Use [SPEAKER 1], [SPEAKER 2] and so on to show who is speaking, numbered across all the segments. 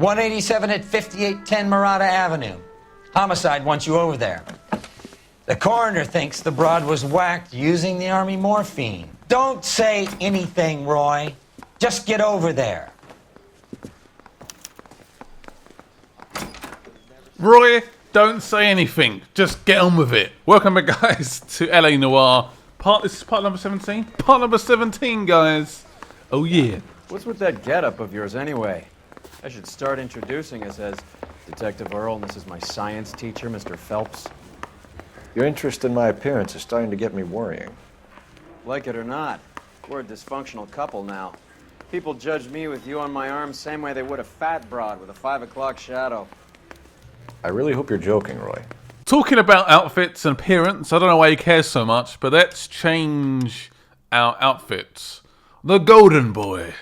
[SPEAKER 1] 187 at 5810 Murata Avenue. Homicide wants you over there. The coroner thinks the broad was whacked using the army morphine. Don't say anything, Roy. Just get over there.
[SPEAKER 2] Roy, don't say anything. Just get on with it. Welcome back, guys, to LA Noire. This is part number 17? Part number 17, guys. Oh, yeah.
[SPEAKER 3] What's with that getup of yours, anyway? I should start introducing us as Detective Earl, and this is my science teacher, Mr. Phelps.
[SPEAKER 4] Your interest in my appearance is starting to get me worrying.
[SPEAKER 3] Like it or not, we're a dysfunctional couple now. People judge me with you on my arm same way they would a fat broad with a 5 o'clock shadow.
[SPEAKER 4] I really hope you're joking, Roy.
[SPEAKER 2] Talking about outfits and appearance, I don't know why he cares so much, but let's change our outfits. The Golden Boy.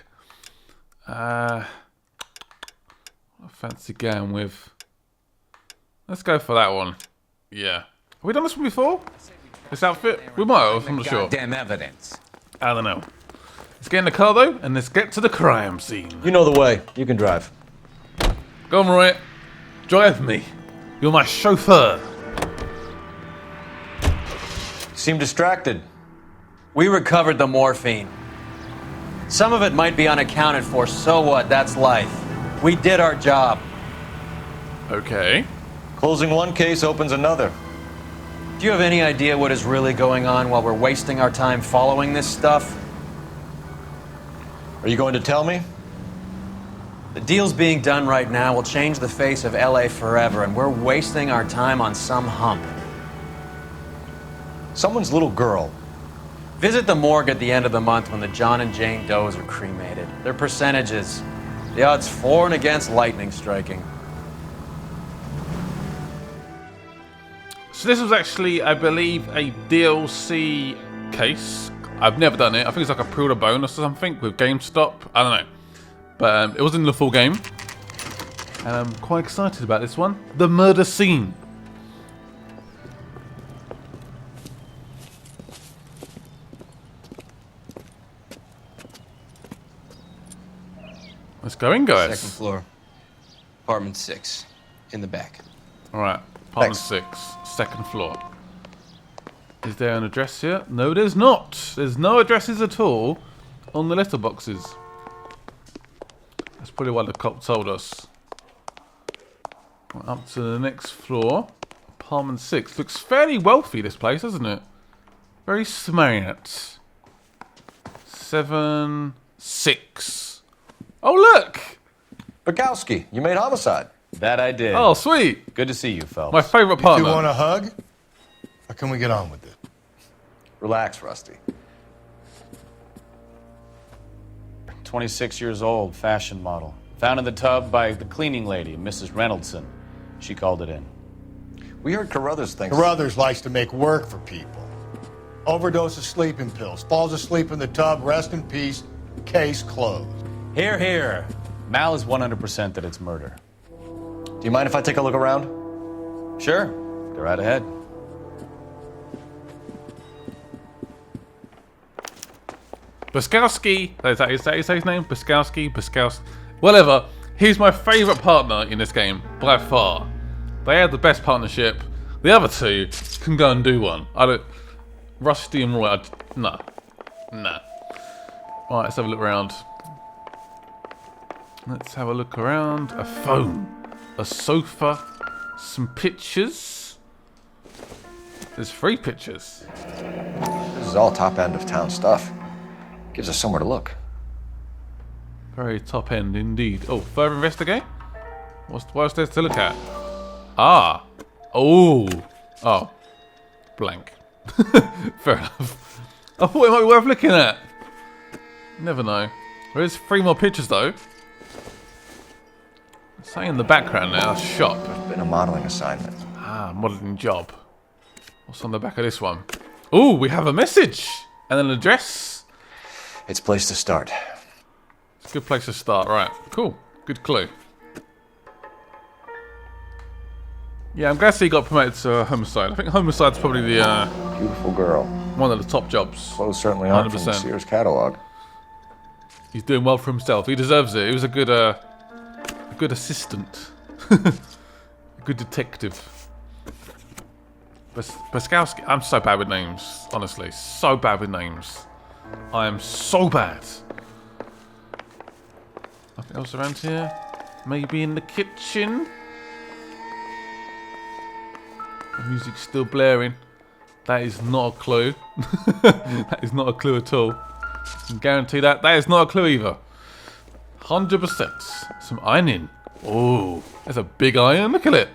[SPEAKER 2] I fancy going with... Let's go for that one. Yeah. Have we done this one before? This outfit? We might have, I'm not sure.
[SPEAKER 1] Goddamn evidence.
[SPEAKER 2] I don't know. Let's get in the car though, and let's get to the crime scene.
[SPEAKER 4] You know the way. You can drive.
[SPEAKER 2] Go on, Roy. Drive me. You're my chauffeur.
[SPEAKER 4] You seem distracted.
[SPEAKER 3] We recovered the morphine. Some of it might be unaccounted for, so what? That's life. We did our job.
[SPEAKER 2] Okay.
[SPEAKER 4] Closing one case opens another.
[SPEAKER 3] Do you have any idea what is really going on while we're wasting our time following this stuff?
[SPEAKER 4] Are you going to tell me?
[SPEAKER 3] The deals being done right now will change the face of LA forever, and we're wasting our time on some hump.
[SPEAKER 4] Someone's little girl.
[SPEAKER 3] Visit the morgue at the end of the month when the John and Jane Does are cremated. Their percentages. The odds for and against lightning striking.
[SPEAKER 2] So this was actually, I believe, a DLC case. I've never done it. I think it's like a pre-order bonus or something with GameStop. I don't know. But it was in the full game. And I'm quite excited about this one. The murder scene. Let's go in, guys.
[SPEAKER 5] Second floor. Apartment 6. In the back.
[SPEAKER 2] Alright. Apartment 6. Second floor. Is there an address here? No, there's not. There's no addresses at all on the letterboxes. That's probably what the cop told us. We're up to the next floor. Apartment 6. Looks fairly wealthy, this place, doesn't it? Very smart. 7, 6. Oh, look!
[SPEAKER 4] Bukowski, you made homicide.
[SPEAKER 6] That I did.
[SPEAKER 2] Oh, sweet.
[SPEAKER 6] Good to see you, Phelps.
[SPEAKER 2] My favorite
[SPEAKER 7] You
[SPEAKER 2] partner.
[SPEAKER 7] two want a hug? Or can we get on with it?
[SPEAKER 4] Relax, Rusty.
[SPEAKER 6] 26 years old, fashion model. Found in the tub by the cleaning lady, Mrs. Reynoldson. She called it in.
[SPEAKER 4] We heard Carruthers thinks...
[SPEAKER 7] Carruthers likes to make work for people. Overdose of sleeping pills. Falls asleep in the tub. Rest in peace. Case closed.
[SPEAKER 6] Here, here. Mal is 100% that it's murder.
[SPEAKER 4] Do you mind if I take a look around?
[SPEAKER 6] Sure. Go right ahead.
[SPEAKER 2] Bukowski, is that his name? Bukowski, whatever. He's my favourite partner in this game, by far. They had the best partnership. The other two can go and do one. I don't... Rusty and Roy, nah. Right, let's have a look around. Let's have a look around. A phone. A sofa. Some pictures. There's 3 pictures.
[SPEAKER 4] This is all top end of town stuff. Gives us somewhere to look.
[SPEAKER 2] Very top end indeed. Oh, further investigate? What else there to look at? Ah. Oh. Oh. Blank. Fair enough. I thought it might be worth looking at. Never know. There is 3 more pictures though. Something in the background now. Shop.
[SPEAKER 4] There's been a modeling assignment.
[SPEAKER 2] Ah, modeling job. What's on the back of this one? Oh, we have a message and an address.
[SPEAKER 4] It's a place to start.
[SPEAKER 2] It's a good place to start. Right. Cool. Good clue. Yeah, I'm glad he got promoted to homicide. I think homicide's probably the
[SPEAKER 4] Beautiful girl.
[SPEAKER 2] one of the top jobs.
[SPEAKER 4] Clothes certainly aren't from the
[SPEAKER 2] 100%.
[SPEAKER 4] Sears catalog.
[SPEAKER 2] He's doing well for himself. He deserves it. He was a good good assistant. A good detective. Baskowski. I'm so bad with names, honestly. So bad with names. I am so bad. Nothing else around here? Maybe in the kitchen? The music's still blaring. That is not a clue. That is not a clue at all. I can guarantee that. That is not a clue either. 100%. Some ironing. Oh, there's a big iron. Look at it.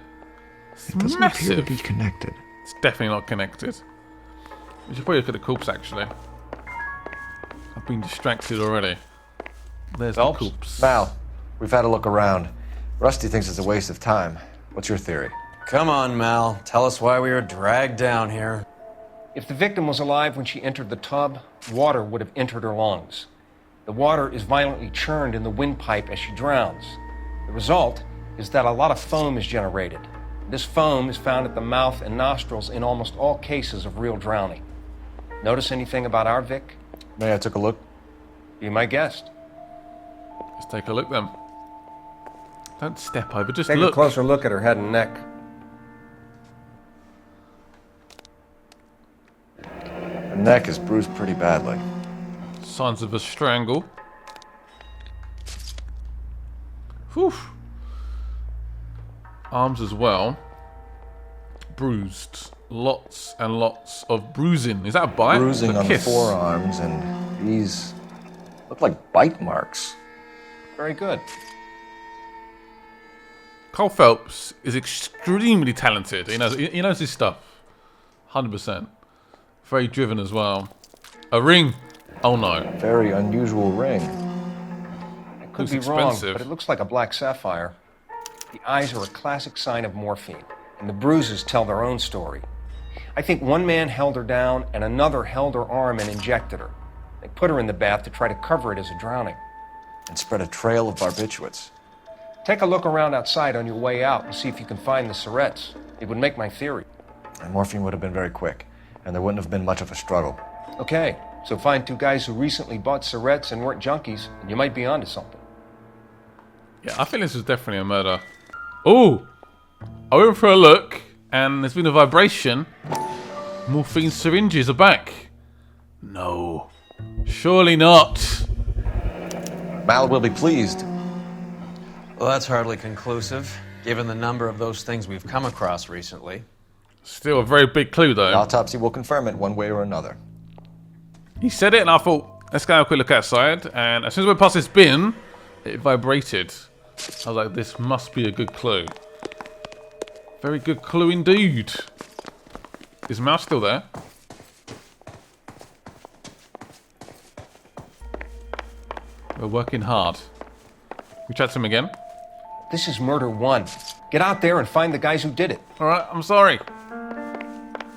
[SPEAKER 2] It's
[SPEAKER 4] It doesn't
[SPEAKER 2] massive.
[SPEAKER 4] appear to be connected.
[SPEAKER 2] It's definitely not connected. We should probably look at the corpse, actually. I've been distracted already. There's
[SPEAKER 6] Phelps?
[SPEAKER 2] the corpse.
[SPEAKER 4] Mal, we've had a look around. Rusty thinks it's a waste of time. What's your theory?
[SPEAKER 3] Come on, Mal. Tell us why we were dragged down here.
[SPEAKER 8] If the victim was alive when she entered the tub, water would have entered her lungs. The water is violently churned in the windpipe as she drowns. The result is that a lot of foam is generated. This foam is found at the mouth and nostrils in almost all cases of real drowning. Notice anything about our Vic?
[SPEAKER 4] May I took a look?
[SPEAKER 8] Be my guest.
[SPEAKER 2] Let's take a look then. Don't step over, just
[SPEAKER 8] Take
[SPEAKER 2] look.
[SPEAKER 8] a closer look at her head and neck.
[SPEAKER 4] Her neck is bruised pretty badly.
[SPEAKER 2] Signs of a strangle. Whew. Arms as well. Bruised. Lots and lots of bruising. Is that a bite?
[SPEAKER 4] Bruising
[SPEAKER 2] A
[SPEAKER 4] on the
[SPEAKER 2] kiss?
[SPEAKER 4] forearms, and these look like bite marks.
[SPEAKER 8] Very good.
[SPEAKER 2] Cole Phelps is extremely talented. He knows his stuff. 100%. Very driven as well. A ring. Oh no.
[SPEAKER 4] Very unusual ring.
[SPEAKER 8] I could
[SPEAKER 2] Looks
[SPEAKER 8] be wrong,
[SPEAKER 2] expensive.
[SPEAKER 8] but it looks like a black sapphire. The eyes are a classic sign of morphine, and the bruises tell their own story. I think one man held her down and another held her arm and injected her. They put her in the bath to try to cover it as a drowning.
[SPEAKER 4] And spread a trail of barbiturates.
[SPEAKER 8] Take a look around outside on your way out and see if you can find the syrettes. It would make my theory.
[SPEAKER 4] And morphine would have been very quick, and there wouldn't have been much of a struggle.
[SPEAKER 8] Okay, so find two guys who recently bought syrettes and weren't junkies, and you might be onto something.
[SPEAKER 2] Yeah, I think this is definitely a murder. Oh! I went for a look, and there's been a vibration. Morphine syringes are back. No. Surely not.
[SPEAKER 4] Mal will be pleased.
[SPEAKER 3] Well, that's hardly conclusive, given the number of those things we've come across recently.
[SPEAKER 2] Still a very big clue, though.
[SPEAKER 4] The autopsy will confirm it one way or another.
[SPEAKER 2] He said it, and I thought, let's go have a quick look outside. And as soon as we passed this bin, it vibrated. I was like, this must be a good clue. Very good clue indeed. Is Mouse still there? We're working hard. We chat to him again.
[SPEAKER 8] This is murder one. Get out there and find the guys who did it.
[SPEAKER 2] All right, I'm sorry.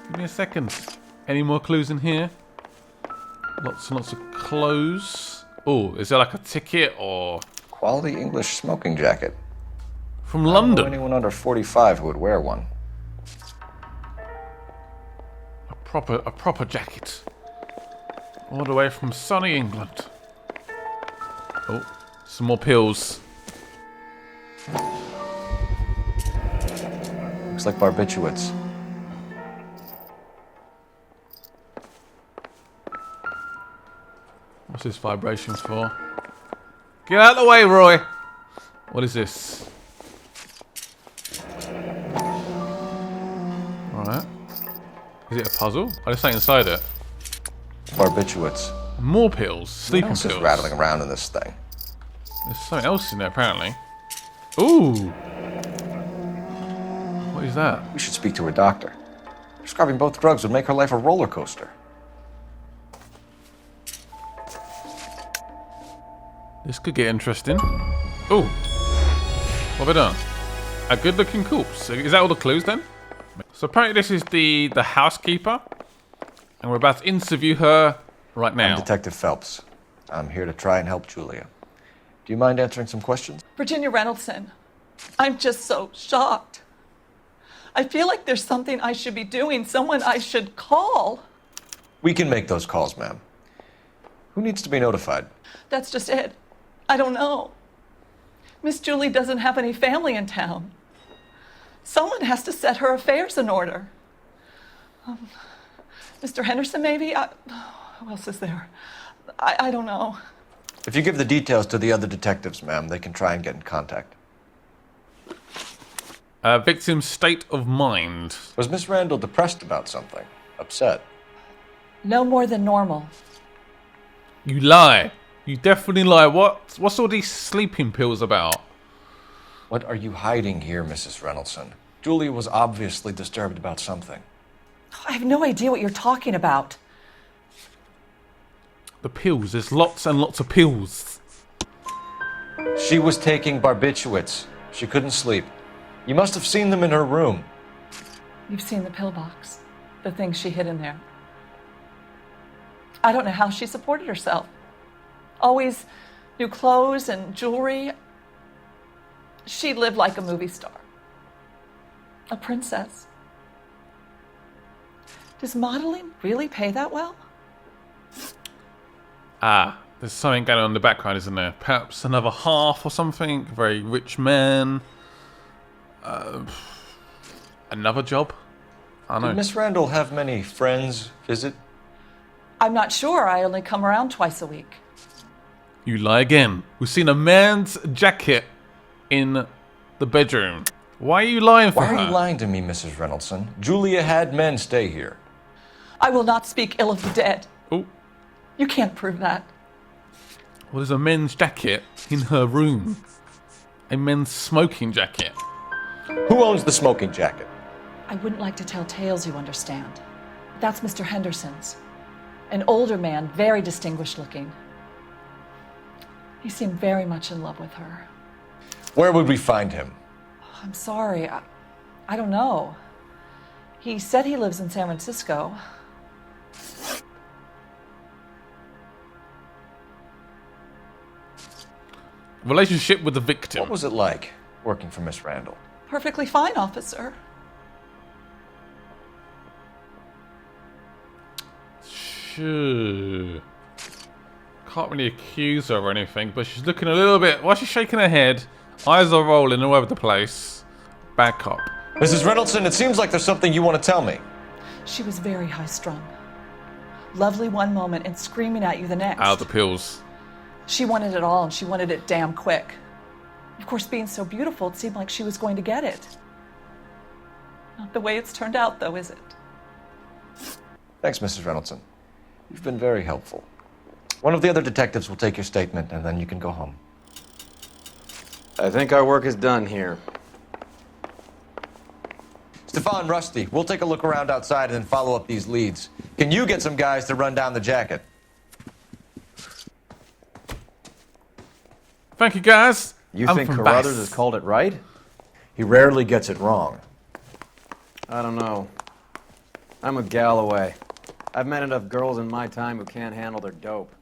[SPEAKER 2] Give me a second. Any more clues in here? Lots and lots of clothes. Oh, is there like a ticket or
[SPEAKER 4] Quality English smoking jacket.
[SPEAKER 2] from
[SPEAKER 4] I don't know
[SPEAKER 2] London?
[SPEAKER 4] anyone under 45 who would wear one.
[SPEAKER 2] A proper jacket. All the way from sunny England. Oh, some more pills.
[SPEAKER 4] Looks like barbiturates.
[SPEAKER 2] What's this vibration for? Get out of the way, Roy! What is this? Alright. Is it a puzzle? I just something inside it.
[SPEAKER 4] Barbiturates.
[SPEAKER 2] More pills.
[SPEAKER 4] What
[SPEAKER 2] Sleeping
[SPEAKER 4] else is
[SPEAKER 2] pills.
[SPEAKER 4] rattling around in this thing?
[SPEAKER 2] There's something else in there, apparently. Ooh! What is that?
[SPEAKER 4] We should speak to her doctor. Prescribing both drugs would make her life a roller coaster.
[SPEAKER 2] This could get interesting. Ooh! What have I done? A good-looking corpse. Is that all the clues, then? So apparently this is the housekeeper. And we're about to interview her right now.
[SPEAKER 4] I'm Detective Phelps. I'm here to try and help Julia. Do you mind answering some questions?
[SPEAKER 9] Virginia Reynoldson, I'm just so shocked. I feel like there's something I should be doing, someone I should call.
[SPEAKER 4] We can make those calls, ma'am. Who needs to be notified?
[SPEAKER 9] That's just it. I don't know. Miss Julie doesn't have any family in town. Someone has to set her affairs in order. Mr. Henderson, maybe? Who else is there? I don't know.
[SPEAKER 4] If you give the details to the other detectives, ma'am, they can try and get in contact.
[SPEAKER 2] Victim's state of mind.
[SPEAKER 4] Was Miss Randall depressed about something? Upset?
[SPEAKER 9] No more than normal.
[SPEAKER 2] You lie. You definitely lie. What's all these sleeping pills about?
[SPEAKER 4] What are you hiding here, Mrs. Reynoldsson? Julia was obviously disturbed about something.
[SPEAKER 9] I have no idea what you're talking about.
[SPEAKER 2] The pills. There's lots and lots of pills.
[SPEAKER 4] She was taking barbiturates. She couldn't sleep. You must have seen them in her room.
[SPEAKER 9] You've seen the pillbox, the things she hid in there. I don't know how she supported herself. Always new clothes and jewelry. She lived like a movie star. A princess. Does modeling really pay that well?
[SPEAKER 2] There's something going on in the background, isn't there? Perhaps another half or something. A very rich man. Another job? I don't know.
[SPEAKER 4] Did Miss Randall have many friends visit?
[SPEAKER 9] I'm not sure. I only come around twice a week.
[SPEAKER 2] You lie again. We've seen a man's jacket in the bedroom. Why are you lying for her?
[SPEAKER 4] Why are you lying to me, Mrs. Reynoldsson? Julia had men stay here.
[SPEAKER 9] I will not speak ill of the dead.
[SPEAKER 2] Oh.
[SPEAKER 9] You can't prove that.
[SPEAKER 2] Well, there's a men's jacket in her room. A men's smoking jacket.
[SPEAKER 4] Who owns the smoking jacket?
[SPEAKER 9] I wouldn't like to tell tales, you understand. That's Mr. Henderson's. An older man, very distinguished looking. He seemed very much in love with her.
[SPEAKER 4] Where would we find him?
[SPEAKER 9] I'm sorry. I don't know. He said he lives in San Francisco.
[SPEAKER 2] Relationship with the victim.
[SPEAKER 4] What was it like working for Miss Randall?
[SPEAKER 9] Perfectly fine, officer.
[SPEAKER 2] Sure. Can't really accuse her or anything, but she's looking a little bit... Why is she shaking her head? Eyes are rolling all over the place. Back up.
[SPEAKER 4] Mrs. Reynoldsson, it seems like there's something you want to tell me.
[SPEAKER 9] She was very high-strung. Lovely one moment and screaming at you the next.
[SPEAKER 2] Out of the pills.
[SPEAKER 9] She wanted it all, and she wanted it damn quick. Of course, being so beautiful, it seemed like she was going to get it. Not the way it's turned out, though, is it?
[SPEAKER 4] Thanks, Mrs. Reynoldsson. You've been very helpful. One of the other detectives will take your statement, and then you can go home.
[SPEAKER 3] I think our work is done here.
[SPEAKER 4] Stefan, Rusty, we'll take a look around outside and then follow up these leads. Can you get some guys to run down the jacket?
[SPEAKER 2] Thank you, guys.
[SPEAKER 3] You
[SPEAKER 2] I'm
[SPEAKER 3] think
[SPEAKER 2] from
[SPEAKER 3] Carruthers
[SPEAKER 2] Bass.
[SPEAKER 3] has called it right?
[SPEAKER 4] He rarely gets it wrong.
[SPEAKER 3] I don't know. I'm with Galloway. I've met enough girls in my time who can't handle their dope.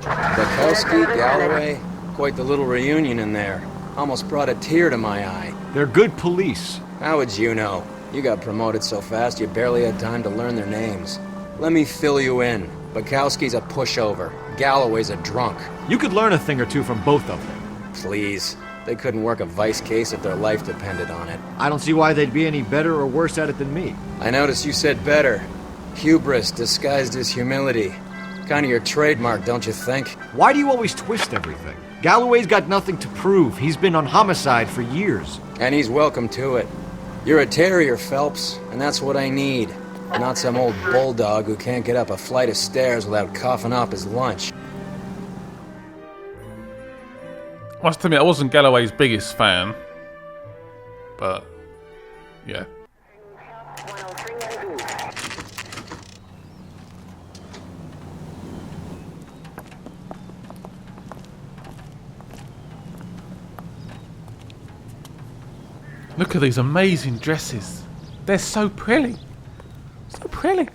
[SPEAKER 3] Bukowski, Galloway, quite the little reunion in there. Almost brought a tear to my eye.
[SPEAKER 10] They're good police.
[SPEAKER 3] How would you know? You got promoted so fast you barely had time to learn their names. Let me fill you in. Bukowski's a pushover. Galloway's a drunk.
[SPEAKER 10] You could learn a thing or two from both of them.
[SPEAKER 3] Please. They couldn't work a vice case if their life depended on it.
[SPEAKER 10] I don't see why they'd be any better or worse at it than me.
[SPEAKER 3] I noticed you said better. Hubris disguised as humility. Kind of your trademark, don't you think?
[SPEAKER 10] Why do you always twist everything? Galloway's got nothing to prove. He's been on homicide for years.
[SPEAKER 3] And he's welcome to it. You're a terrier, Phelps, and that's what I need. Not some old bulldog who can't get up a flight of stairs without coughing up his lunch.
[SPEAKER 2] Must admit, I wasn't Galloway's biggest fan. But, yeah. Look at these amazing dresses. They're so pretty. So pretty.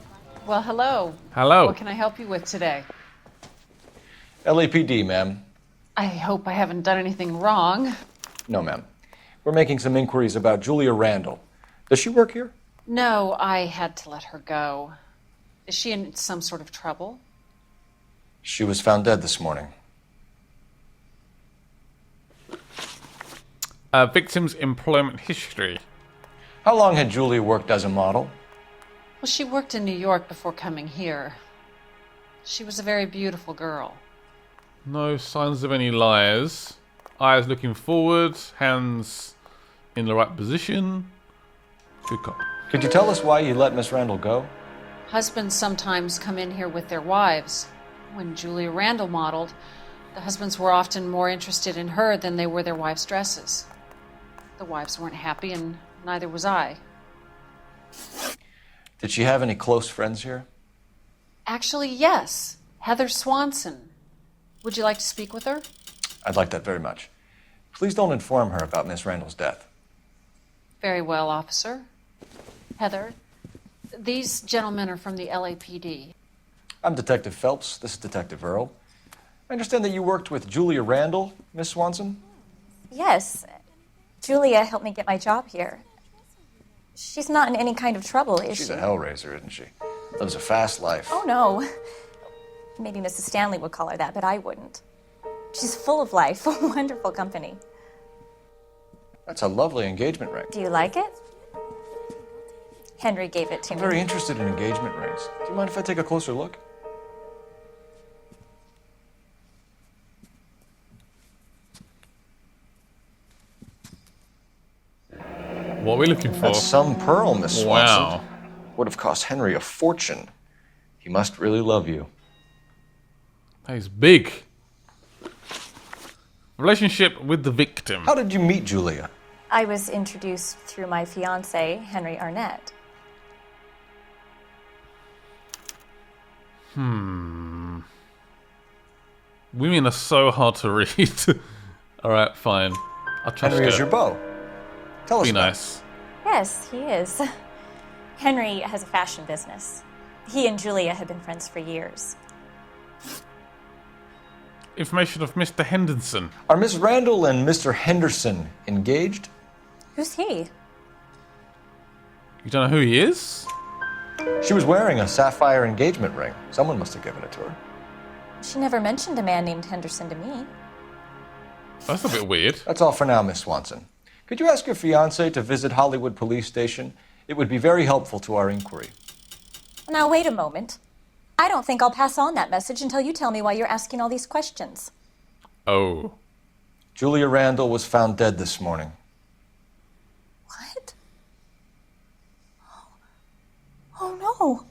[SPEAKER 11] Well, hello.
[SPEAKER 2] Hello.
[SPEAKER 11] What can I help you with today?
[SPEAKER 4] LAPD, ma'am.
[SPEAKER 11] I hope I haven't done anything wrong.
[SPEAKER 4] No, ma'am. We're making some inquiries about Julia Randall. Does she work here?
[SPEAKER 11] No, I had to let her go. Is she in some sort of trouble?
[SPEAKER 4] She was found dead this morning.
[SPEAKER 2] Victim's employment history.
[SPEAKER 4] How long had Julia worked as a model?
[SPEAKER 11] Well, she worked in New York before coming here. She was a very beautiful girl.
[SPEAKER 2] No signs of any liars. Eyes looking forward, hands in the right position. Good cop.
[SPEAKER 4] Could you tell us why you let Miss Randall go?
[SPEAKER 11] Husbands sometimes come in here with their wives. When Julia Randall modeled, the husbands were often more interested in her than they were their wives' dresses. The wives weren't happy, and neither was I.
[SPEAKER 4] Did she have any close friends here?
[SPEAKER 11] Actually, yes. Heather Swanson. Would you like to speak with her?
[SPEAKER 4] I'd like that very much. Please don't inform her about Miss Randall's death.
[SPEAKER 11] Very well, officer. Heather, these gentlemen are from the LAPD.
[SPEAKER 4] I'm Detective Phelps. This is Detective Earl. I understand that you worked with Julia Randall, Miss Swanson?
[SPEAKER 12] Yes. Julia helped me get my job here. She's not in any kind of trouble, is she?
[SPEAKER 4] She's a hellraiser, isn't she? Lives a fast life.
[SPEAKER 12] Oh, no. Maybe Mrs. Stanley would call her that, but I wouldn't. She's full of life, wonderful company.
[SPEAKER 4] That's a lovely engagement ring.
[SPEAKER 12] Do you like it? Henry gave it to
[SPEAKER 4] I'm
[SPEAKER 12] me.
[SPEAKER 4] very interested in engagement rings. Do you mind if I take a closer look?
[SPEAKER 2] What are we looking for?
[SPEAKER 4] That's some pearl, Miss Swanson.
[SPEAKER 2] Wow.
[SPEAKER 4] Would have cost Henry a fortune. He must really love you.
[SPEAKER 2] That is big. Relationship with the victim.
[SPEAKER 4] How did you meet Julia?
[SPEAKER 12] I was introduced through my fiancé, Henry Arnett.
[SPEAKER 2] Women are so hard to read. Alright, fine. I'll trust
[SPEAKER 4] Henry
[SPEAKER 2] her.
[SPEAKER 4] is your beau. Tell us
[SPEAKER 2] Be
[SPEAKER 4] about it.
[SPEAKER 2] nice.
[SPEAKER 12] Yes, he is. Henry has a fashion business. He and Julia have been friends for years.
[SPEAKER 2] Information of Mr. Henderson.
[SPEAKER 4] Are Miss Randall and Mr. Henderson engaged?
[SPEAKER 12] Who's he?
[SPEAKER 2] You don't know who he is?
[SPEAKER 4] She was wearing a sapphire engagement ring. Someone must have given it to her.
[SPEAKER 12] She never mentioned a man named Henderson to me.
[SPEAKER 2] That's a bit weird.
[SPEAKER 4] That's all for now, Miss Swanson. Could you ask your fiancé to visit Hollywood Police Station? It would be very helpful to our inquiry.
[SPEAKER 12] Now, wait a moment. I don't think I'll pass on that message until you tell me why you're asking all these questions.
[SPEAKER 2] Oh.
[SPEAKER 4] Julia Randall was found dead this morning.
[SPEAKER 12] What? Oh, no.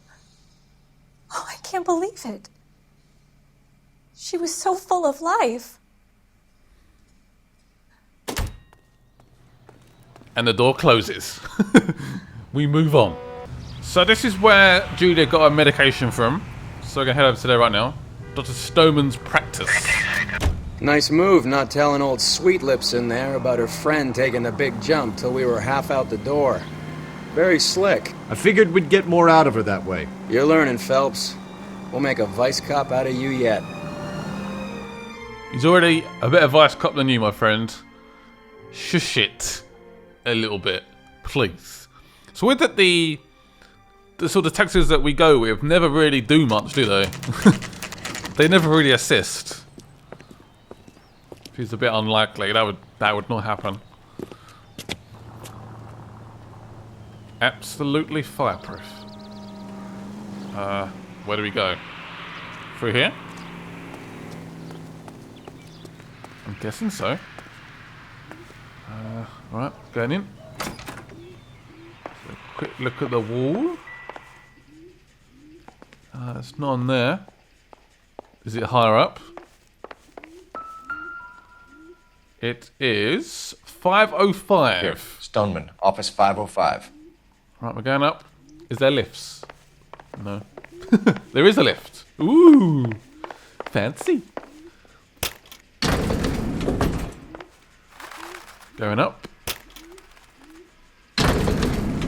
[SPEAKER 12] Oh, I can't believe it. She was so full of life.
[SPEAKER 2] And the door closes. We move on. So this is where Julia got her medication from. So we're going to head over to there right now. Dr. Stoneman's practice.
[SPEAKER 3] Nice move not telling old Sweet Lips in there about her friend taking the big jump till we were half out the door. Very slick.
[SPEAKER 10] I figured we'd get more out of her that way.
[SPEAKER 3] You're learning, Phelps. We'll make a vice cop out of you yet.
[SPEAKER 2] He's already a better vice cop than you, my friend. Shush it a little bit, please. So with that, the sort of detectives that we go with never really do much, do they? They never really assist. It's a bit unlikely. That would not happen. Absolutely fireproof. Where do we go? Through here? I'm guessing so. Right, going in. So quick look at the wall. It's not on there. Is it higher up? It is 505.
[SPEAKER 4] Here, Stoneman, office 505.
[SPEAKER 2] Right, we're going up. Is there lifts? No. There is a lift. Ooh, fancy. Going up.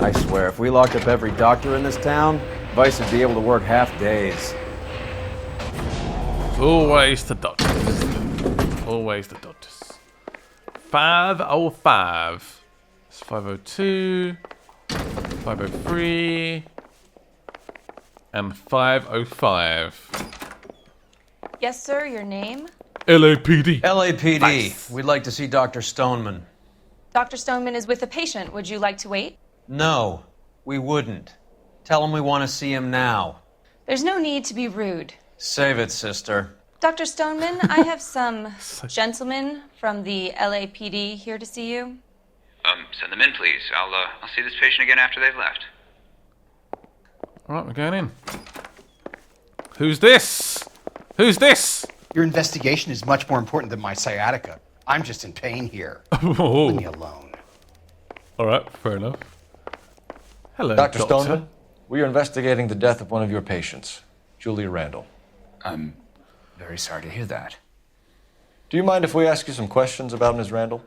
[SPEAKER 13] I swear, if we locked up every doctor in this town, Vice would be able to work half days.
[SPEAKER 2] Always the doctors. Always the doctors. 505. It's 502. 503. And 505.
[SPEAKER 14] Yes, sir, your name?
[SPEAKER 2] LAPD.
[SPEAKER 15] LAPD.
[SPEAKER 2] Vice.
[SPEAKER 15] We'd like to see Dr. Stoneman.
[SPEAKER 14] Dr. Stoneman is with a patient. Would you like to wait?
[SPEAKER 1] No, we wouldn't. Tell him we want to see him now.
[SPEAKER 14] There's no need to be rude.
[SPEAKER 1] Save it, sister.
[SPEAKER 14] Dr. Stoneman, I have some gentlemen from the LAPD here to see you.
[SPEAKER 15] Send them in, please. I'll see this patient again after they've left.
[SPEAKER 2] Alright, we're going in. Who's this? Who's this?
[SPEAKER 16] Your investigation is much more important than my sciatica. I'm just in pain here.
[SPEAKER 2] Oh.
[SPEAKER 16] Leave me alone.
[SPEAKER 2] Alright, fair enough. Hello,
[SPEAKER 4] Dr.
[SPEAKER 2] Doctor.
[SPEAKER 4] Stoneman, we are investigating the death of one of your patients, Julia Randall.
[SPEAKER 15] I'm very sorry to hear that.
[SPEAKER 4] Do you mind if we ask you some questions about Ms. Randall?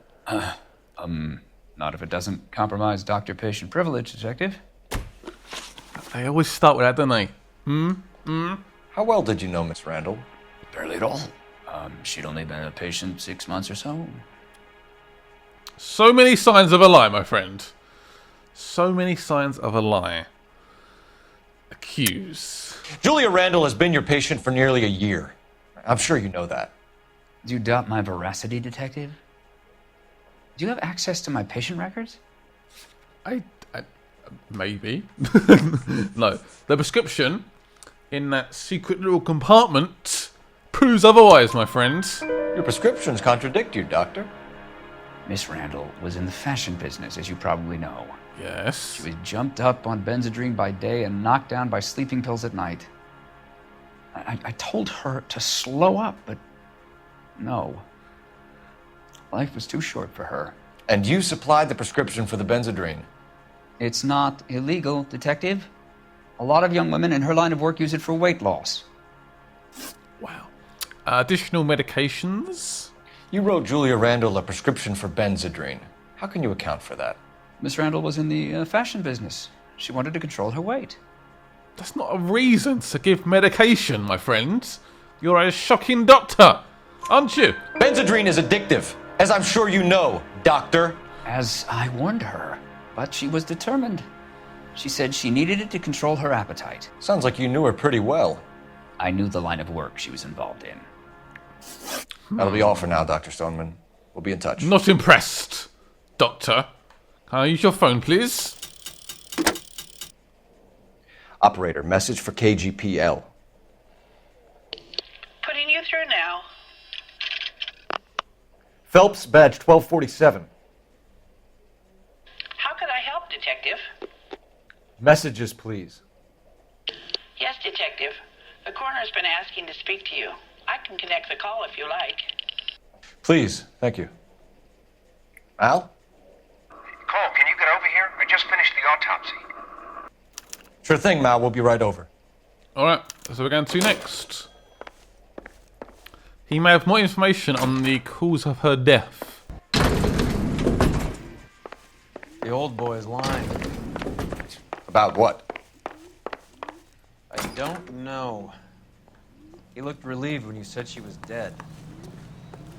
[SPEAKER 15] Not if it doesn't compromise doctor-patient privilege, Detective.
[SPEAKER 2] They always start with that, don't they?
[SPEAKER 4] How well did you know Miss Randall?
[SPEAKER 15] Barely at all. She'd only been a patient 6 months or so.
[SPEAKER 2] So many signs of a lie, my friend. So many signs of a lie. Accuse.
[SPEAKER 4] Julia Randall has been your patient for nearly a year. I'm sure you know that.
[SPEAKER 15] Do you doubt my veracity, Detective? Do you have access to my patient records?
[SPEAKER 2] I maybe. No. The prescription in that secret little compartment proves otherwise, my friend.
[SPEAKER 4] Your prescriptions contradict you, Doctor.
[SPEAKER 15] Miss Randall was in the fashion business, as you probably know.
[SPEAKER 2] Yes.
[SPEAKER 15] She was jumped up on Benzedrine by day and knocked down by sleeping pills at night. I told her to slow up, but no. Life was too short for her.
[SPEAKER 4] And you supplied the prescription for the Benzedrine.
[SPEAKER 15] It's not illegal, Detective. A lot of young women in her line of work use it for weight loss.
[SPEAKER 2] Wow. Additional medications?
[SPEAKER 4] You wrote Julia Randall a prescription for Benzedrine. How can you account for that?
[SPEAKER 15] Miss Randall was in the fashion business. She wanted to control her weight.
[SPEAKER 2] That's not a reason to give medication, my friend. You're a shocking doctor, aren't you?
[SPEAKER 4] Benzedrine is addictive, as I'm sure you know, Doctor.
[SPEAKER 15] As I warned her, but she was determined. She said she needed it to control her appetite.
[SPEAKER 4] Sounds like you knew her pretty well.
[SPEAKER 15] I knew the line of work she was involved in.
[SPEAKER 4] That'll be all for now, Dr. Stoneman. We'll be in touch.
[SPEAKER 2] Not impressed, Doctor. Can I use your phone, please?
[SPEAKER 4] Operator, message for KGPL.
[SPEAKER 17] Putting you through now.
[SPEAKER 10] Phelps, badge 1247.
[SPEAKER 17] How could I help, Detective?
[SPEAKER 10] Messages, please.
[SPEAKER 17] Yes, Detective. The coroner's been asking to speak to you. I can connect the call if you like.
[SPEAKER 4] Please, thank you. Al?
[SPEAKER 16] Cole, can you get over here? I just finished the autopsy.
[SPEAKER 4] Sure thing, Mal. We'll be right over.
[SPEAKER 2] Alright, so we're going to next. He may have more information on the cause of her death.
[SPEAKER 1] The old boy's lying.
[SPEAKER 4] About what?
[SPEAKER 1] I don't know. He looked relieved when you said she was dead.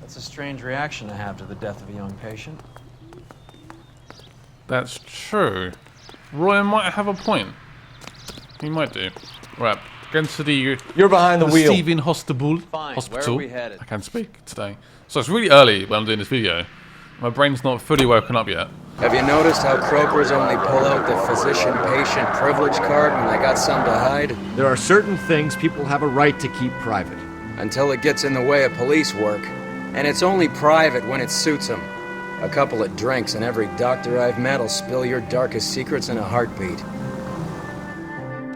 [SPEAKER 1] That's a strange reaction to have to the death of a young patient.
[SPEAKER 2] That's true. Roy might have a point. He might do. Right, going to the
[SPEAKER 4] You're behind the wheel.
[SPEAKER 2] receiving hospital.
[SPEAKER 1] Fine, where are we headed?
[SPEAKER 2] I can't speak today. So it's really early when I'm doing this video. My brain's not fully woken up yet.
[SPEAKER 3] Have you noticed how croakers only pull out the physician-patient privilege card when they got something to hide?
[SPEAKER 10] There are certain things people have a right to keep private.
[SPEAKER 3] Until it gets in the way of police work. And it's only private when it suits them. A couple of drinks and every doctor I've met will spill your darkest secrets in a heartbeat.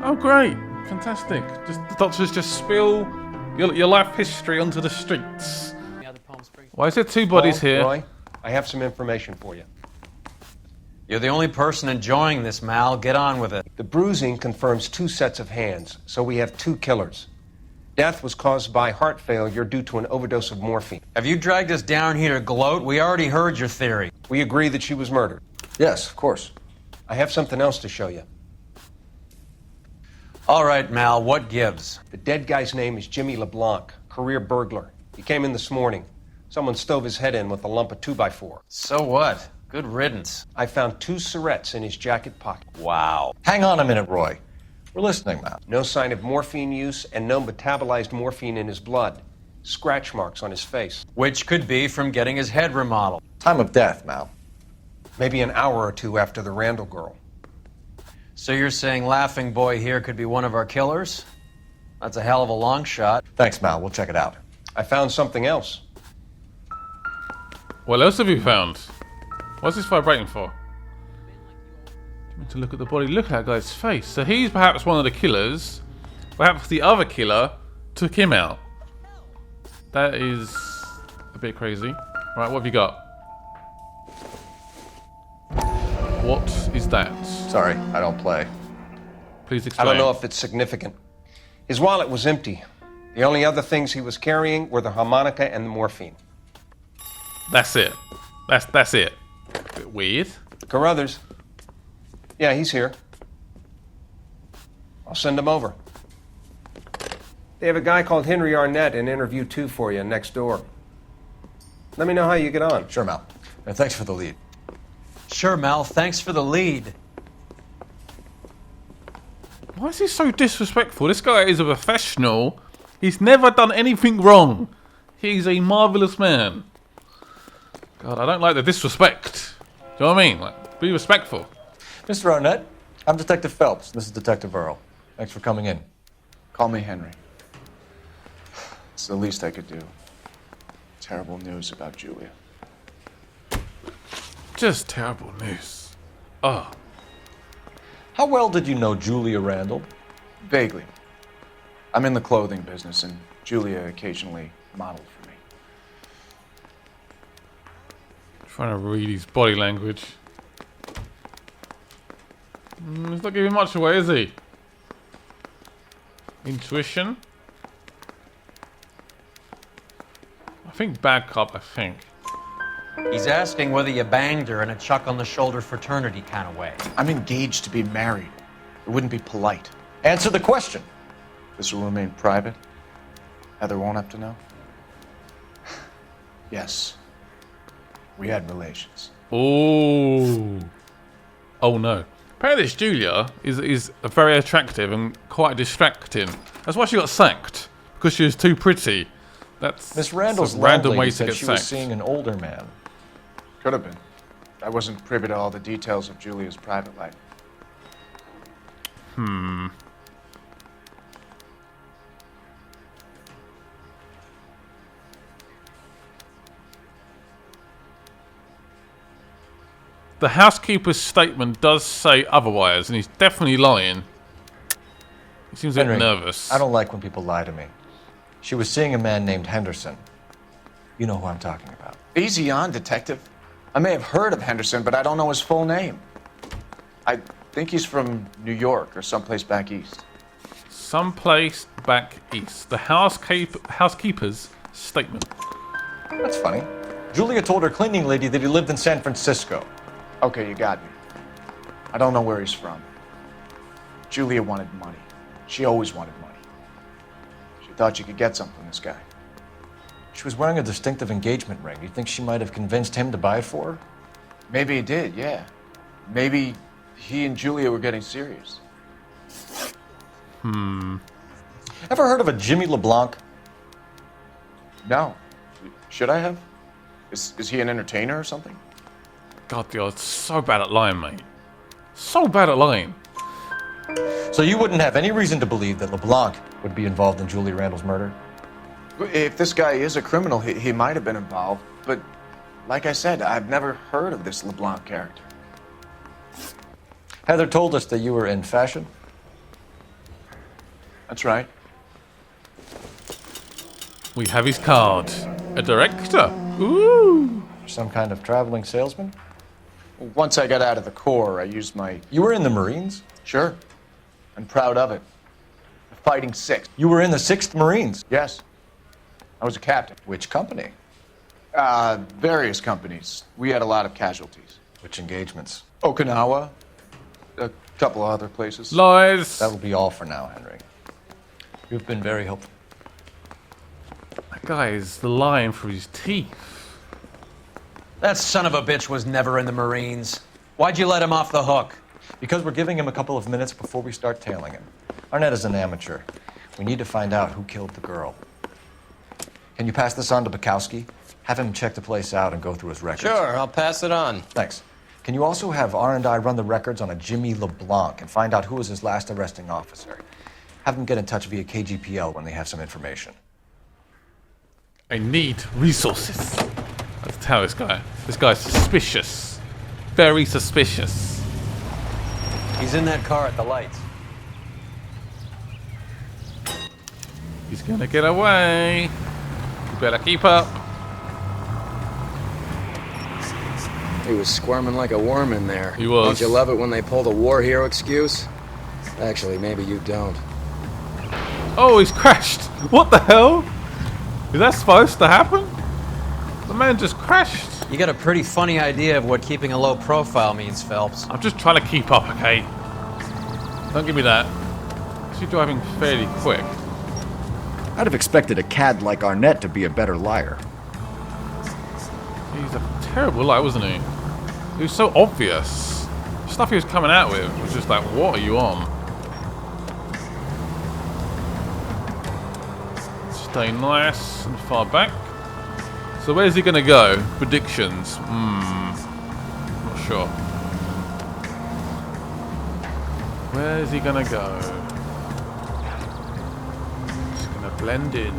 [SPEAKER 2] Oh, great. Fantastic. Just the doctors just spill your life history onto the streets. Why is there two bodies
[SPEAKER 8] Paul,
[SPEAKER 2] here?
[SPEAKER 8] Roy, I have some information for you.
[SPEAKER 1] You're the only person enjoying this, Mal. Get on with it.
[SPEAKER 8] The bruising confirms 2 sets of hands, so we have 2 killers. Death was caused by heart failure due to an overdose of morphine.
[SPEAKER 1] Have you dragged us down here to gloat? We already heard your theory.
[SPEAKER 8] We agree that she was murdered.
[SPEAKER 4] Yes, of course.
[SPEAKER 8] I have something else to show you.
[SPEAKER 1] All right, Mal, what gives?
[SPEAKER 8] The dead guy's name is Jimmy LeBlanc, career burglar. He came in this morning. Someone stove his head in with a lump of 2x4.
[SPEAKER 1] So what? Good riddance.
[SPEAKER 8] I found 2 cigarettes in his jacket pocket.
[SPEAKER 1] Wow.
[SPEAKER 4] Hang on a minute, Roy. We're listening, Mal.
[SPEAKER 8] No sign of morphine use and no metabolized morphine in his blood. Scratch marks on his face.
[SPEAKER 1] Which could be from getting his head remodeled.
[SPEAKER 4] Time of death, Mal.
[SPEAKER 8] Maybe an hour or two after the Randall girl.
[SPEAKER 3] So you're saying Laughing Boy here could be one of our killers? That's a hell of a long shot.
[SPEAKER 4] Thanks, Mal. We'll check it out.
[SPEAKER 8] I found something else.
[SPEAKER 2] What else have you found? What's this vibrating for? To look at the body. Look at that guy's face. So he's perhaps one of the killers. Perhaps the other killer took him out. That is a bit crazy. Right, what have you got? What is that?
[SPEAKER 4] Sorry, I don't play.
[SPEAKER 2] Please explain.
[SPEAKER 8] I don't know if it's significant. His wallet was empty. The only other things he was carrying were the harmonica and the morphine.
[SPEAKER 2] That's it. That's it. Bit weird.
[SPEAKER 8] Carruthers. Yeah, he's here. I'll send him over. They have a guy called Henry Arnett in interview 2 for you next door. Let me know how you get on.
[SPEAKER 4] Sure, Mal. And thanks for the lead.
[SPEAKER 3] Sure, Mel. Thanks for the lead.
[SPEAKER 2] Why is he so disrespectful? This guy is a professional. He's never done anything wrong. He's a marvelous man. God, I don't like the disrespect. Do you know what I mean? Like, be respectful.
[SPEAKER 4] Mr. Arnett, I'm Detective Phelps. This is Detective Earl. Thanks for coming in.
[SPEAKER 5] Call me Henry. It's the least I could do. Terrible news about Julia.
[SPEAKER 2] Just terrible news. Oh.
[SPEAKER 4] How well did you know Julia Randall?
[SPEAKER 5] Vaguely. I'm in the clothing business, and Julia occasionally modeled for me.
[SPEAKER 2] Trying to read his body language. He's not giving much away, is he? Intuition? I think bad cop, I think.
[SPEAKER 3] He's asking whether you banged her in a chuck on the shoulder fraternity kind of way.
[SPEAKER 5] I'm engaged to be married. It wouldn't be polite.
[SPEAKER 4] Answer the question.
[SPEAKER 5] This will remain private. Heather won't have to know. Yes. We had relations.
[SPEAKER 2] Oh. Oh no. Apparently this Julia is very attractive and quite distracting. That's why she got sacked. Because she was too pretty. That's
[SPEAKER 4] Miss Randall's
[SPEAKER 2] a random way
[SPEAKER 4] landlady
[SPEAKER 2] to
[SPEAKER 4] said
[SPEAKER 2] get
[SPEAKER 4] she
[SPEAKER 2] sacked.
[SPEAKER 4] was seeing an older man.
[SPEAKER 5] Could have been. I wasn't privy to all the details of Julia's private life.
[SPEAKER 2] The housekeeper's statement does say otherwise, and he's definitely lying. He seems a bit
[SPEAKER 4] Henry,
[SPEAKER 2] nervous.
[SPEAKER 4] I don't like when people lie to me. She was seeing a man named Henderson. You know who I'm talking about.
[SPEAKER 5] Easy on, detective. I may have heard of Henderson, but I don't know his full name. I think he's from New York or someplace back east.
[SPEAKER 2] Someplace back east. The housekeeper's statement.
[SPEAKER 4] That's funny. Julia told her cleaning lady that he lived in San Francisco.
[SPEAKER 5] Okay, you got me. I don't know where he's from. Julia wanted money. She always wanted money. She thought she could get something from this guy.
[SPEAKER 4] She was wearing a distinctive engagement ring. You think she might have convinced him to buy it for her?
[SPEAKER 5] Maybe he did, yeah. Maybe he and Julia were getting serious.
[SPEAKER 4] Ever heard of a Jimmy LeBlanc?
[SPEAKER 5] No. Should I have? Is he an entertainer or something?
[SPEAKER 2] God, you're so bad at lying, mate. So bad at lying.
[SPEAKER 4] So you wouldn't have any reason to believe that LeBlanc would be involved in Julia Randall's murder?
[SPEAKER 5] If this guy is a criminal, he might have been involved. But like I said, I've never heard of this LeBlanc character.
[SPEAKER 4] Heather told us that you were in fashion.
[SPEAKER 5] That's right.
[SPEAKER 2] We have his card. A director. Ooh.
[SPEAKER 4] Some kind of traveling salesman?
[SPEAKER 5] Once I got out of the Corps, I used my...
[SPEAKER 4] You were in the Marines?
[SPEAKER 5] Sure. I'm proud of it. The Fighting Sixth.
[SPEAKER 4] You were in the 6th Marines?
[SPEAKER 5] Yes. I was a captain.
[SPEAKER 4] Which company?
[SPEAKER 5] Various companies. We had a lot of casualties.
[SPEAKER 4] Which engagements?
[SPEAKER 5] Okinawa. A couple of other places.
[SPEAKER 2] Lies.
[SPEAKER 4] That will be all for now, Henry. You've been very helpful.
[SPEAKER 2] That guy is lying through his teeth.
[SPEAKER 3] That son of a bitch was never in the Marines. Why'd you let him off the hook?
[SPEAKER 4] Because we're giving him a couple of minutes before we start tailing him. Arnett is an amateur. We need to find out who killed the girl. Can you pass this on to Bukowski? Have him check the place out and go through his records.
[SPEAKER 3] Sure, I'll pass it on.
[SPEAKER 4] Thanks. Can you also have R&I run the records on a Jimmy LeBlanc and find out who was his last arresting officer? Have them get in touch via KGPL when they have some information.
[SPEAKER 2] I need resources. Let's tell this guy. This guy's suspicious. Very suspicious.
[SPEAKER 13] He's in that car at the lights.
[SPEAKER 2] He's gonna get away. You better keep up.
[SPEAKER 3] He was squirming like a worm in there.
[SPEAKER 2] He was.
[SPEAKER 3] Don't you love it when they pull the war hero excuse? Actually, maybe you don't.
[SPEAKER 2] Oh, he's crashed. What the hell? Is that supposed to happen? The man just crashed.
[SPEAKER 13] You got a pretty funny idea of what keeping a low profile means, Phelps.
[SPEAKER 2] I'm just trying to keep up, okay? Don't give me that. She's driving fairly quick.
[SPEAKER 10] I'd have expected a cad like Arnett to be a better liar.
[SPEAKER 2] He's a terrible liar, wasn't he? It was so obvious. The stuff he was coming out with was just like, what are you on? Stay nice and far back. So where's he gonna go? Predictions. Not sure. Where is he gonna go? Just gonna blend in.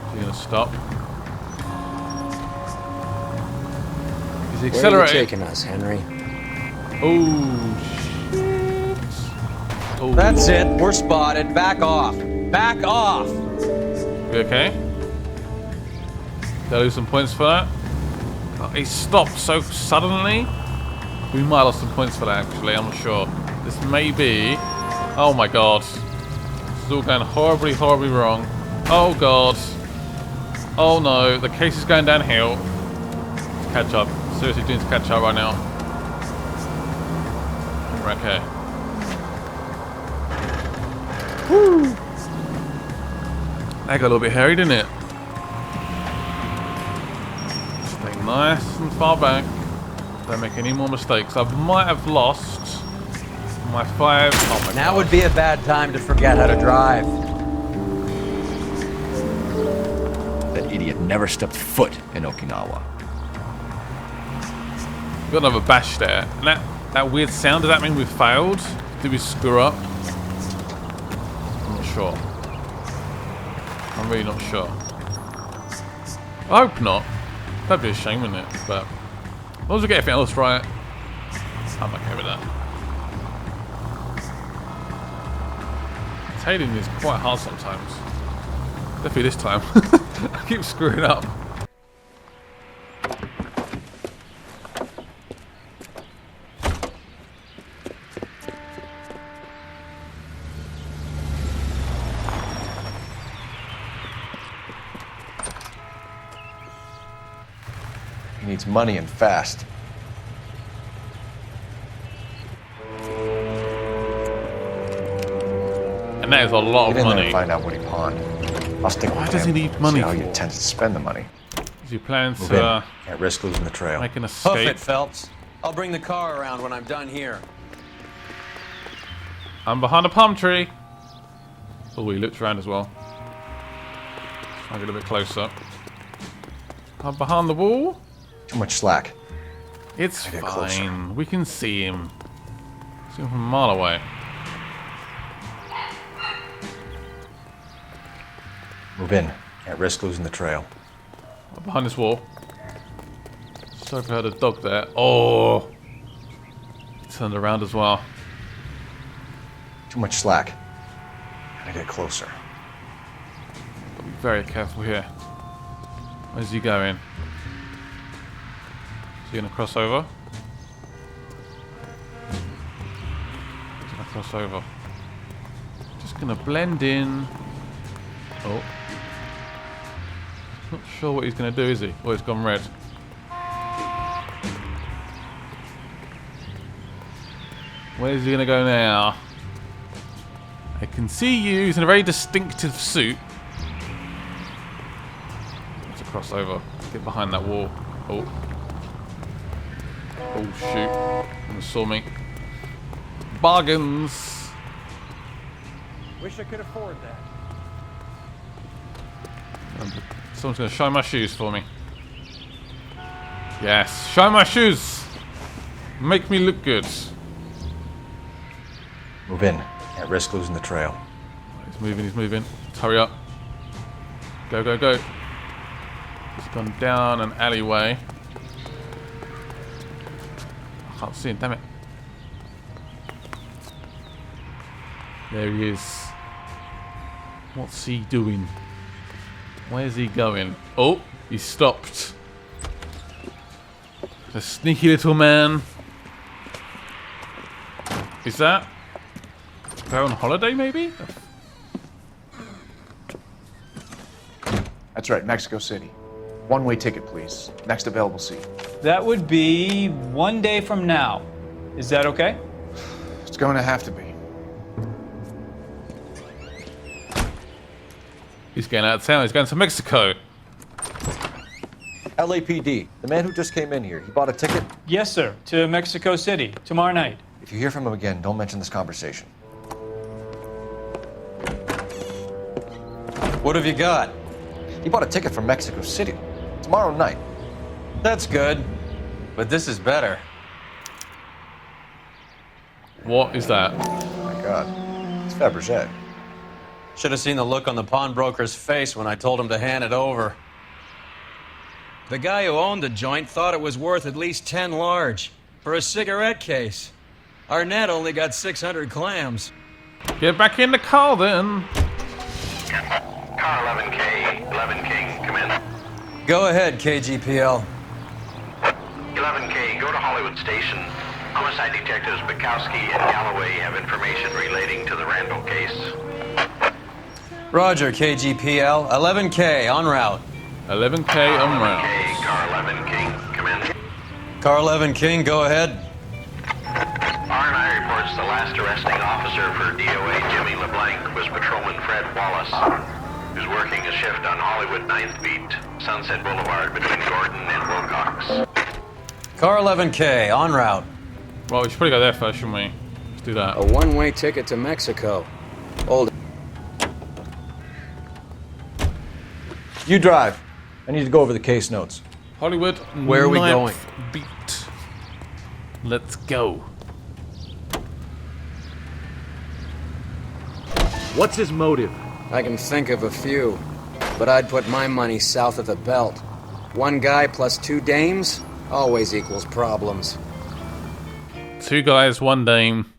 [SPEAKER 2] Is he gonna stop? Is he accelerating?
[SPEAKER 3] Where are you taking us, Henry?
[SPEAKER 2] Oh shit! Oh.
[SPEAKER 13] That's it. We're spotted. Back off. Back off.
[SPEAKER 2] You okay? Did I lose some points for that? Oh, he stopped so suddenly. We might have lost some points for that, actually. I'm not sure. This may be... Oh my god. This is all going horribly, horribly wrong. Oh god. Oh no. The case is going downhill. Catch up. Seriously, doing to catch up right now. We're okay. Woo! That got a little bit hairy, didn't it? Stay nice and far back. Don't make any more mistakes. I might have lost my 5. Oh my
[SPEAKER 13] Now
[SPEAKER 2] God.
[SPEAKER 13] would be a bad time to forget how to drive.
[SPEAKER 10] That idiot never stepped foot in Okinawa.
[SPEAKER 2] We got another bash there. And that weird sound, does that mean we failed? Did we screw up? I'm not sure. I'm really not sure. I hope not. That'd be a shame, wouldn't it? But as long as we get everything else right, I'm okay with that. Tailing is quite hard sometimes. Definitely this time. I keep screwing up.
[SPEAKER 4] He needs money and fast.
[SPEAKER 2] And that is a lot
[SPEAKER 4] Get
[SPEAKER 2] of
[SPEAKER 4] in there
[SPEAKER 2] money.
[SPEAKER 4] and find out what he pawned. I'll stick
[SPEAKER 2] Why
[SPEAKER 4] with
[SPEAKER 2] does he
[SPEAKER 4] him.
[SPEAKER 2] need money
[SPEAKER 4] See how he
[SPEAKER 2] for?
[SPEAKER 4] intends to spend the money.
[SPEAKER 2] Is he planning
[SPEAKER 4] Move
[SPEAKER 2] to
[SPEAKER 4] in. Can't risk losing the trail.
[SPEAKER 2] make an
[SPEAKER 13] Hoof
[SPEAKER 2] escape?
[SPEAKER 13] it, Phelps. I'll bring the car around when I'm done here.
[SPEAKER 2] I'm behind a palm tree. Oh, he looked around as well. Try and get a bit closer. I'm behind the wall.
[SPEAKER 4] Too much slack.
[SPEAKER 2] It's
[SPEAKER 4] I get
[SPEAKER 2] fine.
[SPEAKER 4] closer.
[SPEAKER 2] We can see him. See him from a mile away.
[SPEAKER 4] Move in. Can't risk losing the trail.
[SPEAKER 2] I'm behind this wall. Sorry if I heard a dog there. Oh! He turned around as well.
[SPEAKER 4] Too much slack. Gotta get closer.
[SPEAKER 2] Gotta be very careful here. Where's he going? Is he gonna cross over? He's gonna cross over. Just gonna blend in. Oh. Not sure what he's gonna do, is he? Oh, he's gone red. Where's he gonna go now? I can see you. He's in a very distinctive suit. Let's cross over. Get behind that wall. Oh. Oh shoot. He saw me. Bargains.
[SPEAKER 16] Wish I could afford that.
[SPEAKER 2] Someone's gonna shine my shoes for me. Yes, shine my shoes. Make me look good.
[SPEAKER 4] Move in. Can't risk losing the trail.
[SPEAKER 2] He's moving, he's moving. Let's hurry up. Go, go, go. He's gone down an alleyway. I can't see him, damn it. There he is. What's he doing? Where's he going? Oh, he stopped. The sneaky little man. Is that? They're on holiday, maybe?
[SPEAKER 5] That's right, Mexico City. One-way ticket, please. Next available seat.
[SPEAKER 18] That would be 1 day from now. Is that okay?
[SPEAKER 5] It's going to have to be.
[SPEAKER 2] He's going out of town. He's going to Mexico.
[SPEAKER 4] LAPD. The man who just came in here. He bought a ticket?
[SPEAKER 18] Yes, sir. To Mexico City. Tomorrow night.
[SPEAKER 4] If you hear from him again, don't mention this conversation.
[SPEAKER 19] What have you got?
[SPEAKER 4] He bought a ticket for Mexico City. Tomorrow night.
[SPEAKER 19] That's good. But this is better.
[SPEAKER 2] What is that?
[SPEAKER 4] Oh my God. It's Fabergé.
[SPEAKER 19] Should have seen the look on the pawnbroker's face when I told him to hand it over. The guy who owned the joint thought it was worth at least 10 large for a cigarette case. Arnett only got 600 clams.
[SPEAKER 2] Get back in the car then.
[SPEAKER 20] Car 11K, 11 King, come in.
[SPEAKER 19] Go ahead, KGPL.
[SPEAKER 20] 11K, go to Hollywood Station. Homicide detectives Bukowski and Galloway have information relating to the Randall case.
[SPEAKER 19] Roger, KGPL. 11K, en route.
[SPEAKER 2] 11K en route.
[SPEAKER 20] Okay, car 11 King, come in.
[SPEAKER 19] Car 11 King, go ahead.
[SPEAKER 20] R&I reports the last arresting officer for DOA Jimmy LeBlanc was Patrolman Fred Wallace, who's working a shift on Hollywood 9th Beat, Sunset Boulevard between Gordon and Wilcox.
[SPEAKER 19] Car 11K, en route.
[SPEAKER 2] Well, we should probably go there first, shouldn't we? Let's do that.
[SPEAKER 3] A one-way ticket to Mexico. Hold it.
[SPEAKER 4] You drive. I need to go over the case notes.
[SPEAKER 2] Hollywood.
[SPEAKER 3] Where are we going?
[SPEAKER 2] Beat. Let's go.
[SPEAKER 10] What's his motive?
[SPEAKER 3] I can think of a few, but I'd put my money south of the belt. One guy plus two dames always equals problems.
[SPEAKER 2] Two guys, one dame,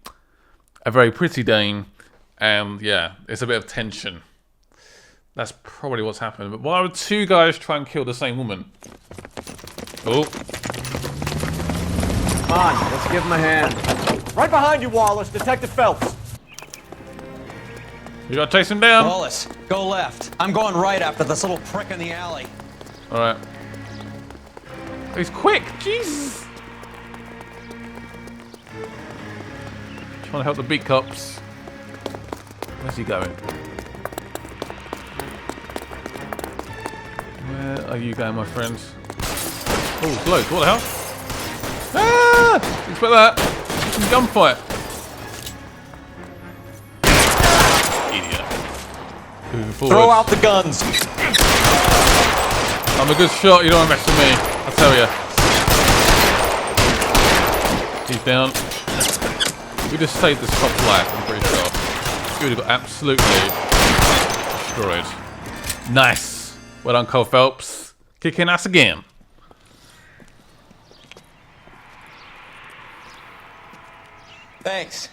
[SPEAKER 2] a very pretty dame, and yeah, it's a bit of tension. That's probably what's happened. But why would two guys try and kill the same woman? Oh.
[SPEAKER 10] Come on, let's give him a hand. Right behind you, Wallace, Detective Phelps.
[SPEAKER 2] You gotta chase him down.
[SPEAKER 19] Wallace, go left. I'm going right after this little prick in the alley.
[SPEAKER 2] Alright. He's quick, Jesus. Trying to help the beat cops. Where's he going? Where are you going, my friends? Oh, bloke, what the hell? Ah! Expect that. Some gunfight. Idiot. Moving forward.
[SPEAKER 4] Throw out the guns.
[SPEAKER 2] I'm a good shot, you don't want to mess with me. I tell ya. He's down. We just saved this cop's life, I'm pretty sure. He would have got absolutely destroyed. Nice. Well done, Cole Phelps. Kicking ass again.
[SPEAKER 21] Thanks.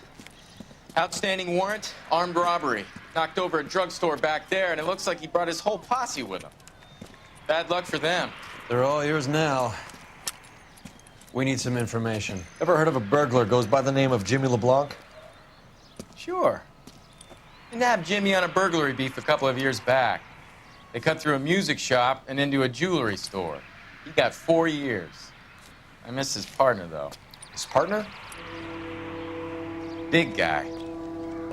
[SPEAKER 21] Outstanding warrant, armed robbery. Knocked over a drugstore back there, and it looks like he brought his whole posse with him. Bad luck for them.
[SPEAKER 19] They're all yours now. We need some information.
[SPEAKER 4] Ever heard of a burglar goes by the name of Jimmy LeBlanc?
[SPEAKER 21] Sure. We nabbed Jimmy on a burglary beef a couple of years back. They cut through a music shop and into a jewelry store. He got 4 years. I miss his partner, though.
[SPEAKER 4] His partner?
[SPEAKER 21] Big guy.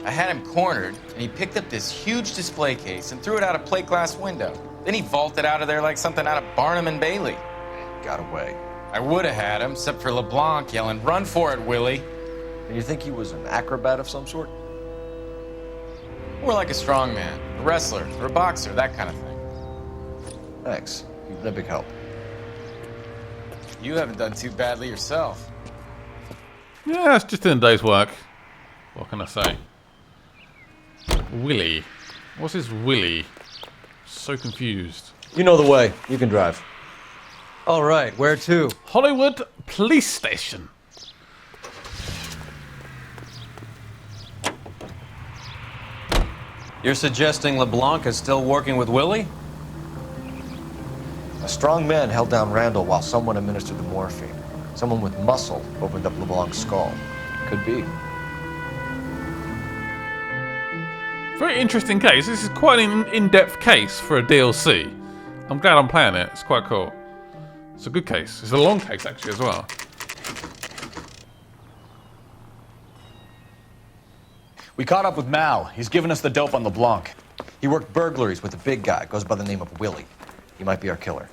[SPEAKER 21] I had him cornered, and he picked up this huge display case and threw it out a plate glass window. Then he vaulted out of there like something out of Barnum and Bailey.
[SPEAKER 4] Got away.
[SPEAKER 21] I would have had him, except for LeBlanc yelling, "Run for it, Willie!"
[SPEAKER 4] And you think he was an acrobat of some sort?
[SPEAKER 21] More like a strongman, a wrestler, or a boxer, that kind of thing.
[SPEAKER 4] Thanks. You've been a big help.
[SPEAKER 21] You haven't done too badly yourself.
[SPEAKER 2] Yeah, it's just in a day's work. What can I say? Willie. What's his Willie? So confused.
[SPEAKER 4] You know the way. You can drive.
[SPEAKER 19] All right, where to?
[SPEAKER 2] Hollywood Police Station.
[SPEAKER 19] You're suggesting LeBlanc is still working with Willie?
[SPEAKER 4] A strong man held down Randall while someone administered the morphine. Someone with muscle opened up LeBlanc's skull. Could be.
[SPEAKER 2] Very interesting case. This is quite an in-depth case for a DLC. I'm glad I'm playing it. It's quite cool. It's a good case. It's a long case, actually, as well.
[SPEAKER 4] We caught up with Mal. He's given us the dope on LeBlanc. He worked burglaries with a big guy. Goes by the name of Willie. He might be our killer.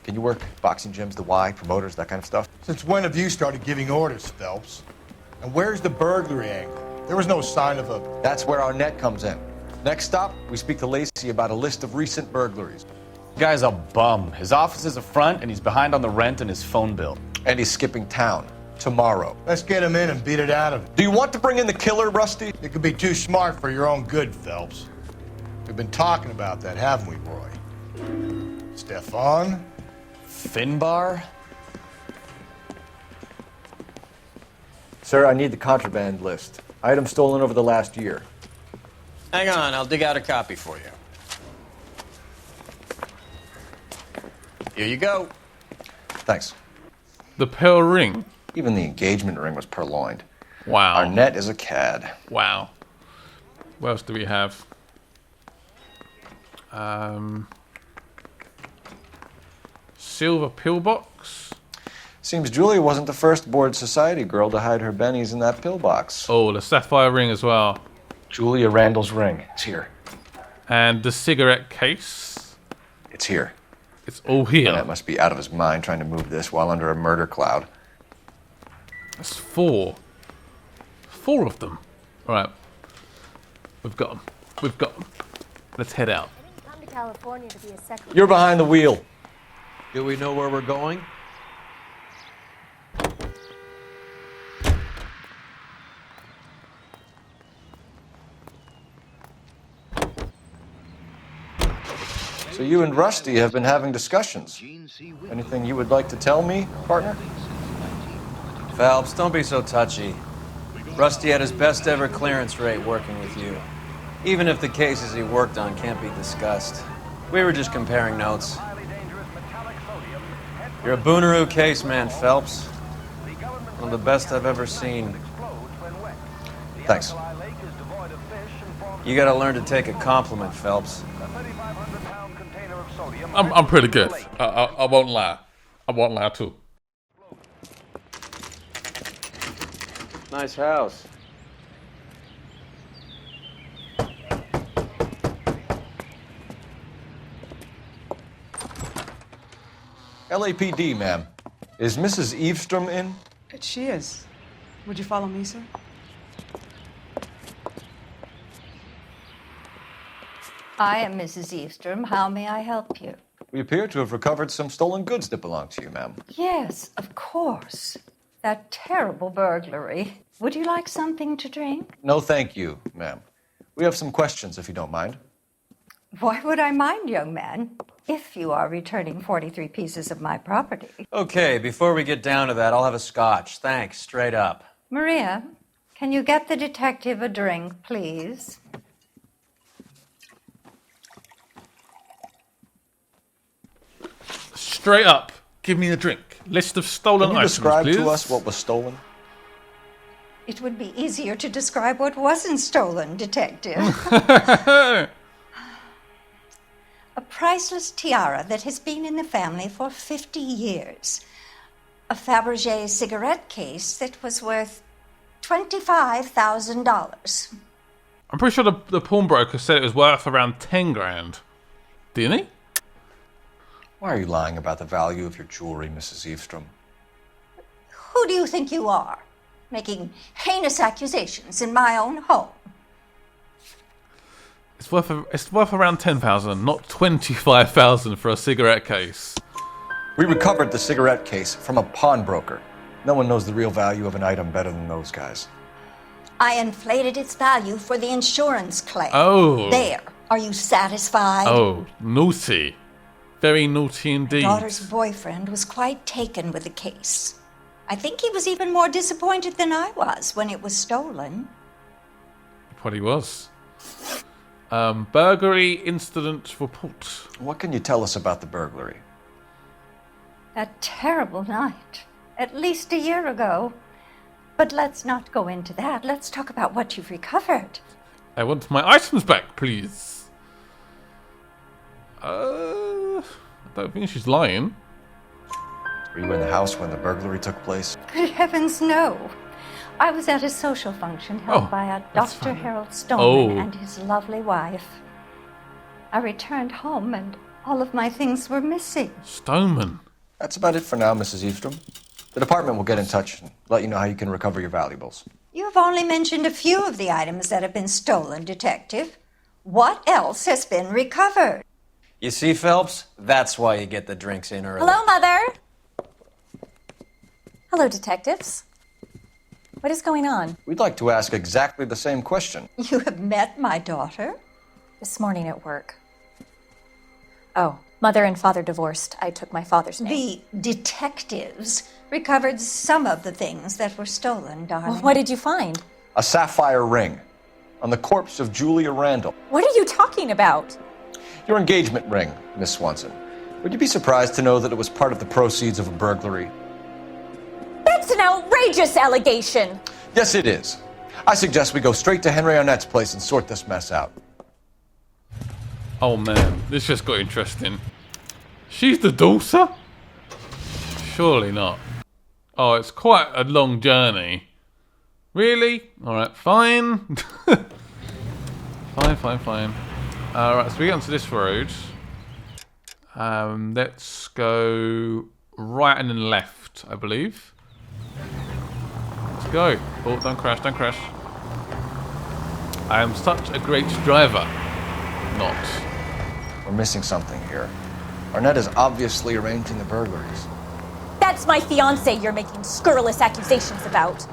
[SPEAKER 4] Can you work boxing gyms, the Y, promoters, that kind of stuff?
[SPEAKER 7] Since when have you started giving orders, Phelps? And where's the burglary angle? There was no sign of a...
[SPEAKER 4] That's where Arnett comes in. Next stop, we speak to Lacey about a list of recent burglaries.
[SPEAKER 6] The guy's a bum. His office is a front, and he's behind on the rent and his phone bill.
[SPEAKER 4] And he's skipping town. Tomorrow.
[SPEAKER 7] Let's get him in and beat it out of him.
[SPEAKER 4] Do you want to bring in the killer, Rusty?
[SPEAKER 7] It could be too smart for your own good, Phelps. We've been talking about that, haven't we, Roy? Stefan?
[SPEAKER 6] Finbar?
[SPEAKER 4] Sir, I need the contraband list. Items stolen over the last year.
[SPEAKER 19] Hang on, I'll dig out a copy for you. Here you go.
[SPEAKER 4] Thanks.
[SPEAKER 2] The pearl ring.
[SPEAKER 4] Even the engagement ring was purloined.
[SPEAKER 2] Wow.
[SPEAKER 4] Arnett is a cad.
[SPEAKER 2] Wow. What else do we have? Silver pillbox.
[SPEAKER 4] Seems Julia wasn't the first bored society girl to hide her bennies in that pillbox.
[SPEAKER 2] Oh, the sapphire ring as well.
[SPEAKER 4] Julia Randall's ring. It's here.
[SPEAKER 2] And the cigarette case.
[SPEAKER 4] It's here.
[SPEAKER 2] It's all here.
[SPEAKER 4] Arnett must be out of his mind trying to move this while under a murder cloud.
[SPEAKER 2] That's 4. 4 of them. All right. We've got them. We've got them. Let's head out.
[SPEAKER 22] Come to California to be a secretary.
[SPEAKER 4] You're behind the wheel.
[SPEAKER 19] Do we know where we're going?
[SPEAKER 4] So you and Rusty have been having discussions. Anything you would like to tell me, partner?
[SPEAKER 19] Phelps, don't be so touchy. Rusty had his best ever clearance rate working with you. Even if the cases he worked on can't be discussed. We were just comparing notes. You're a Booneroo case man, Phelps. One of the best I've ever seen.
[SPEAKER 4] Thanks.
[SPEAKER 19] You gotta learn to take a compliment, Phelps.
[SPEAKER 2] I'm pretty good. I won't lie. I won't lie too.
[SPEAKER 19] Nice house.
[SPEAKER 4] LAPD, ma'am. Is Mrs. Eavestrom in?
[SPEAKER 23] She is. Would you follow me, sir?
[SPEAKER 24] I am Mrs. Eavestrom. How may I help you?
[SPEAKER 4] We appear to have recovered some stolen goods that belong to you, ma'am.
[SPEAKER 24] Yes, of course. That terrible burglary. Would you like something to drink?
[SPEAKER 4] No, thank you, ma'am. We have some questions, if you don't mind.
[SPEAKER 24] Why would I mind, young man, if you are returning 43 pieces of my property?
[SPEAKER 19] Okay, before we get down to that, I'll have a scotch. Thanks, straight up.
[SPEAKER 24] Maria, can you get the detective a drink, please?
[SPEAKER 2] Straight up, give me a drink. List of stolen
[SPEAKER 4] Can you
[SPEAKER 2] items,
[SPEAKER 4] describe
[SPEAKER 2] please.
[SPEAKER 4] to us what was stolen?
[SPEAKER 24] It would be easier to describe what wasn't stolen, detective. A priceless tiara that has been in the family for 50 years. A Fabergé cigarette case that was worth $25,000.
[SPEAKER 2] I'm pretty sure the pawnbroker said it was worth around 10 grand. Didn't he?
[SPEAKER 4] Why are you lying about the value of your jewelry, Mrs. Eavestrom?
[SPEAKER 24] Who do you think you are? Making heinous accusations in my own home.
[SPEAKER 2] It's worth around 10,000, not 25,000 for a cigarette case.
[SPEAKER 4] We recovered the cigarette case from a pawnbroker. No one knows the real value of an item better than those guys.
[SPEAKER 24] I inflated its value for the insurance claim.
[SPEAKER 2] Oh.
[SPEAKER 24] There. Are you satisfied?
[SPEAKER 2] Oh, naughty. Very naughty indeed.
[SPEAKER 24] My daughter's boyfriend was quite taken with the case. I think he was even more disappointed than I was when it was stolen.
[SPEAKER 2] He probably was. Burglary incident report.
[SPEAKER 4] What can you tell us about the burglary?
[SPEAKER 24] That terrible night. At least a year ago. But let's not go into that. Let's talk about what you've recovered.
[SPEAKER 2] I want my items back, please. I don't think she's lying.
[SPEAKER 4] Were you in the house when the burglary took place?
[SPEAKER 24] Good heavens, no. I was at a social function held by a Dr. Harold Stoneman and his lovely wife. I returned home and all of my things were missing.
[SPEAKER 2] Stoneman.
[SPEAKER 4] That's about it for now, Mrs. Eastrom. The department will get in touch and let you know how you can recover your valuables.
[SPEAKER 24] You have only mentioned a few of the items that have been stolen, Detective. What else has been recovered?
[SPEAKER 3] You see, Phelps? That's why you get the drinks in early.
[SPEAKER 9] Hello, Mother. Hello, detectives. What is going on?
[SPEAKER 4] We'd like to ask exactly the same question.
[SPEAKER 24] You have met my daughter?
[SPEAKER 9] This morning at work. Oh, Mother and Father divorced. I took my father's name.
[SPEAKER 24] The detectives recovered some of the things that were stolen, darling.
[SPEAKER 9] Well, what did you find?
[SPEAKER 4] A sapphire ring on the corpse of Julia Randall.
[SPEAKER 9] What are you talking about?
[SPEAKER 4] Your engagement ring, Miss Swanson. Would you be surprised to know that it was part of the proceeds of a burglary?
[SPEAKER 9] That's an outrageous allegation!
[SPEAKER 4] Yes, it is. I suggest we go straight to Henry Arnett's place and sort this mess out.
[SPEAKER 2] Oh man, this just got interesting. She's the daughter? Surely not. Oh, it's quite a long journey. Really? Alright, fine. Fine. Alright, so we get onto this road. Let's go right and then left, I believe. Let's go. Oh, don't crash. I am such a great driver. Not.
[SPEAKER 4] We're missing something here. Arnett is obviously arranging the burglaries.
[SPEAKER 9] That's my fiancé you're making scurrilous accusations about.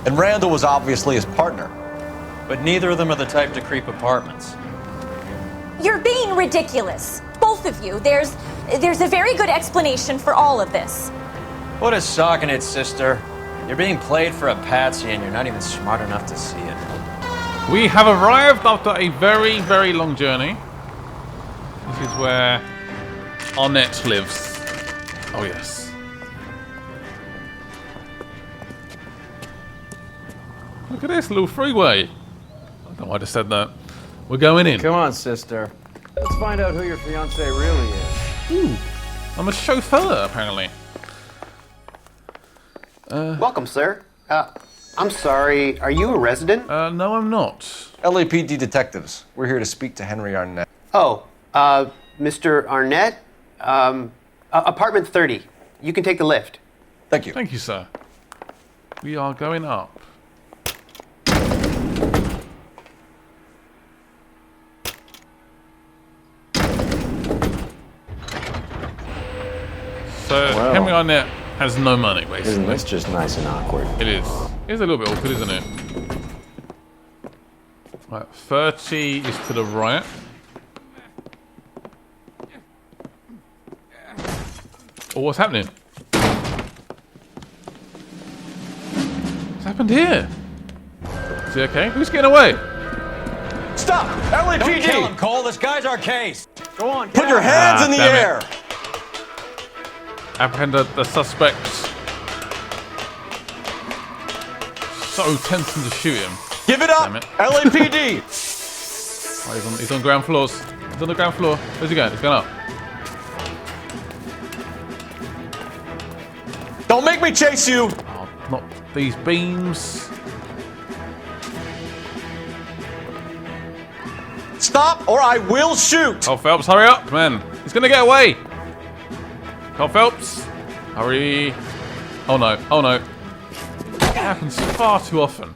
[SPEAKER 4] And Randall was obviously his partner.
[SPEAKER 19] But neither of them are the type to creep apartments.
[SPEAKER 9] You're being ridiculous. Both of you. There's a very good explanation for all of this.
[SPEAKER 3] What is socking it, sister? You're being played for a patsy and you're not even smart enough to see it.
[SPEAKER 2] We have arrived after a very, very long journey. This is where Arnett lives. Oh, yes. Look at this little freeway. I don't know why I just said that. We're going in.
[SPEAKER 13] Come on, sister. Let's find out who your fiancé really is.
[SPEAKER 2] Ooh, I'm a chauffeur, apparently.
[SPEAKER 16] Welcome, sir. I'm sorry, are you a resident?
[SPEAKER 2] No, I'm not.
[SPEAKER 4] LAPD detectives. We're here to speak to Henry Arnett.
[SPEAKER 16] Oh, Mr. Arnett? Apartment 30. You can take the lift.
[SPEAKER 4] Thank you.
[SPEAKER 2] Thank you, sir. We are going up. So,
[SPEAKER 13] Well,
[SPEAKER 2] Henry Arnett has no money, basically.
[SPEAKER 13] Isn't this just nice and awkward?
[SPEAKER 2] It is. It is a little bit awkward, isn't it? Right, 30 is to the right. Oh, what's happening? What's happened here? Is he okay? Who's getting away?
[SPEAKER 4] Stop! LAPD!
[SPEAKER 3] Don't kill him, Cole. This guy's our case.
[SPEAKER 16] Go on,
[SPEAKER 4] Put your hands in the
[SPEAKER 2] damn it.
[SPEAKER 4] air!
[SPEAKER 2] Apprehend the suspects. So tempting to shoot him.
[SPEAKER 4] Give it up!
[SPEAKER 2] Damn it.
[SPEAKER 4] LAPD!
[SPEAKER 2] Oh, he's on ground floors. He's on the ground floor. Where's he going? He's going up.
[SPEAKER 4] Don't make me chase you!
[SPEAKER 2] Oh, not these beams.
[SPEAKER 4] Stop or I will shoot!
[SPEAKER 2] Oh, Phelps, hurry up, man. He's gonna get away. Oh, Phelps, hurry. Oh no, oh no. It happens far too often.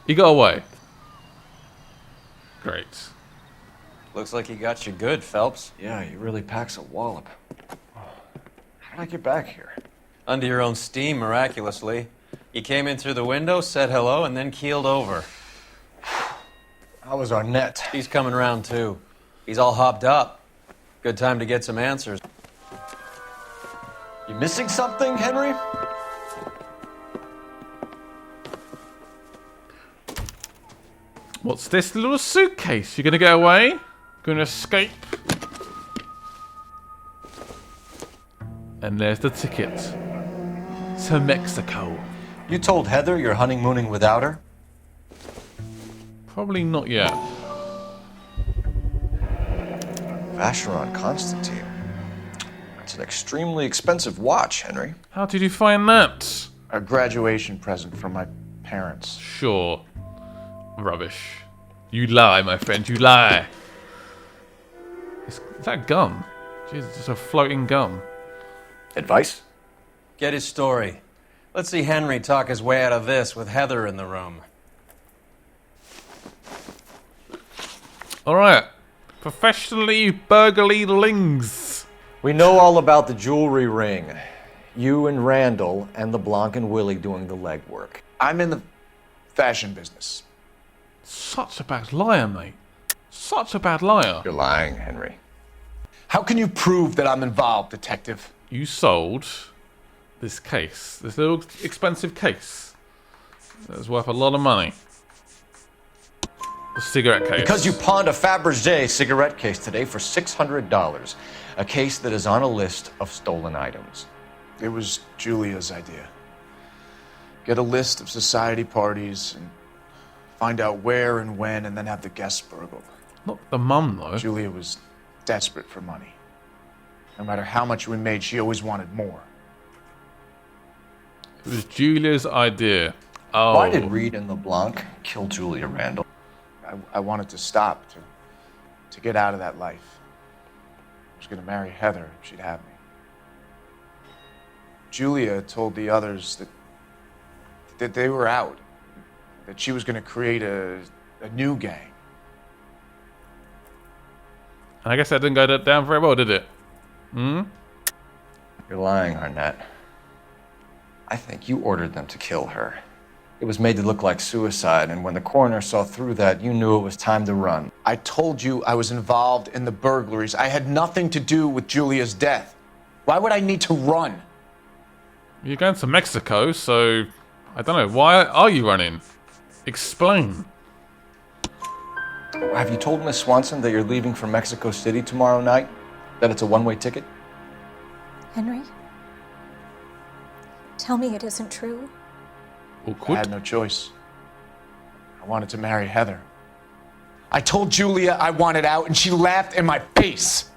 [SPEAKER 2] He got away. Great.
[SPEAKER 19] Looks like he got you good, Phelps.
[SPEAKER 4] Yeah, he really packs a wallop. How did I get back here?
[SPEAKER 19] Under your own steam, miraculously. You came in through the window, said hello, and then keeled over.
[SPEAKER 4] How was Arnett?
[SPEAKER 19] He's coming round, too. He's all hopped up. Good time to get some answers.
[SPEAKER 4] You missing something, Henry?
[SPEAKER 2] What's this little suitcase? You gonna get away? Gonna escape? And there's the ticket to Mexico.
[SPEAKER 4] You told Heather you're honeymooning without her?
[SPEAKER 2] Probably not yet.
[SPEAKER 4] Vacheron Constantine. That's an extremely expensive watch, Henry.
[SPEAKER 2] How did you find that?
[SPEAKER 5] A graduation present from my parents.
[SPEAKER 2] Sure. Rubbish. You lie, my friend, you lie. Is that gum? Jesus, it's a floating gum.
[SPEAKER 4] Advice?
[SPEAKER 19] Get his story. Let's see Henry talk his way out of this with Heather in the room.
[SPEAKER 2] Alright. Professionally burglary-lings.
[SPEAKER 4] We know all about the jewelry ring. You and Randall and LeBlanc and Willie doing the legwork.
[SPEAKER 5] I'm in the fashion business.
[SPEAKER 2] Such a bad liar, mate. Such a bad liar.
[SPEAKER 4] You're lying, Henry.
[SPEAKER 5] How can you prove that I'm involved, detective?
[SPEAKER 2] You sold this case, this little expensive case. That's worth a lot of money. The cigarette case.
[SPEAKER 4] Because you pawned a Fabergé cigarette case today for $600. A case that is on a list of stolen items.
[SPEAKER 5] It was Julia's idea. Get a list of society parties and find out where and when, and then have the guests burgled.
[SPEAKER 2] Not the mum, though.
[SPEAKER 5] Julia was desperate for money. No matter how much we made, she always wanted more.
[SPEAKER 2] It was Julia's idea. Oh.
[SPEAKER 4] Why did Reed and LeBlanc kill Julia Randall?
[SPEAKER 5] I wanted to stop, to get out of that life. I was going to marry Heather if she'd have me. Julia told the others that they were out, that she was going to create a new gang.
[SPEAKER 2] And I guess that didn't go down very well, did it? Hmm?
[SPEAKER 4] You're lying, Arnett. I think you ordered them to kill her. It was made to look like suicide, and when the coroner saw through that, you knew it was time to run.
[SPEAKER 5] I told you I was involved in the burglaries. I had nothing to do with Julia's death. Why would I need to run?
[SPEAKER 2] You're going to Mexico, so I don't know. Why are you running? Explain.
[SPEAKER 4] Have you told Miss Swanson that you're leaving for Mexico City tomorrow night? That it's a one-way ticket?
[SPEAKER 9] Henry? Tell me it isn't true.
[SPEAKER 5] I had no choice. I wanted to marry Heather. I told Julia I wanted out, and she laughed in my face.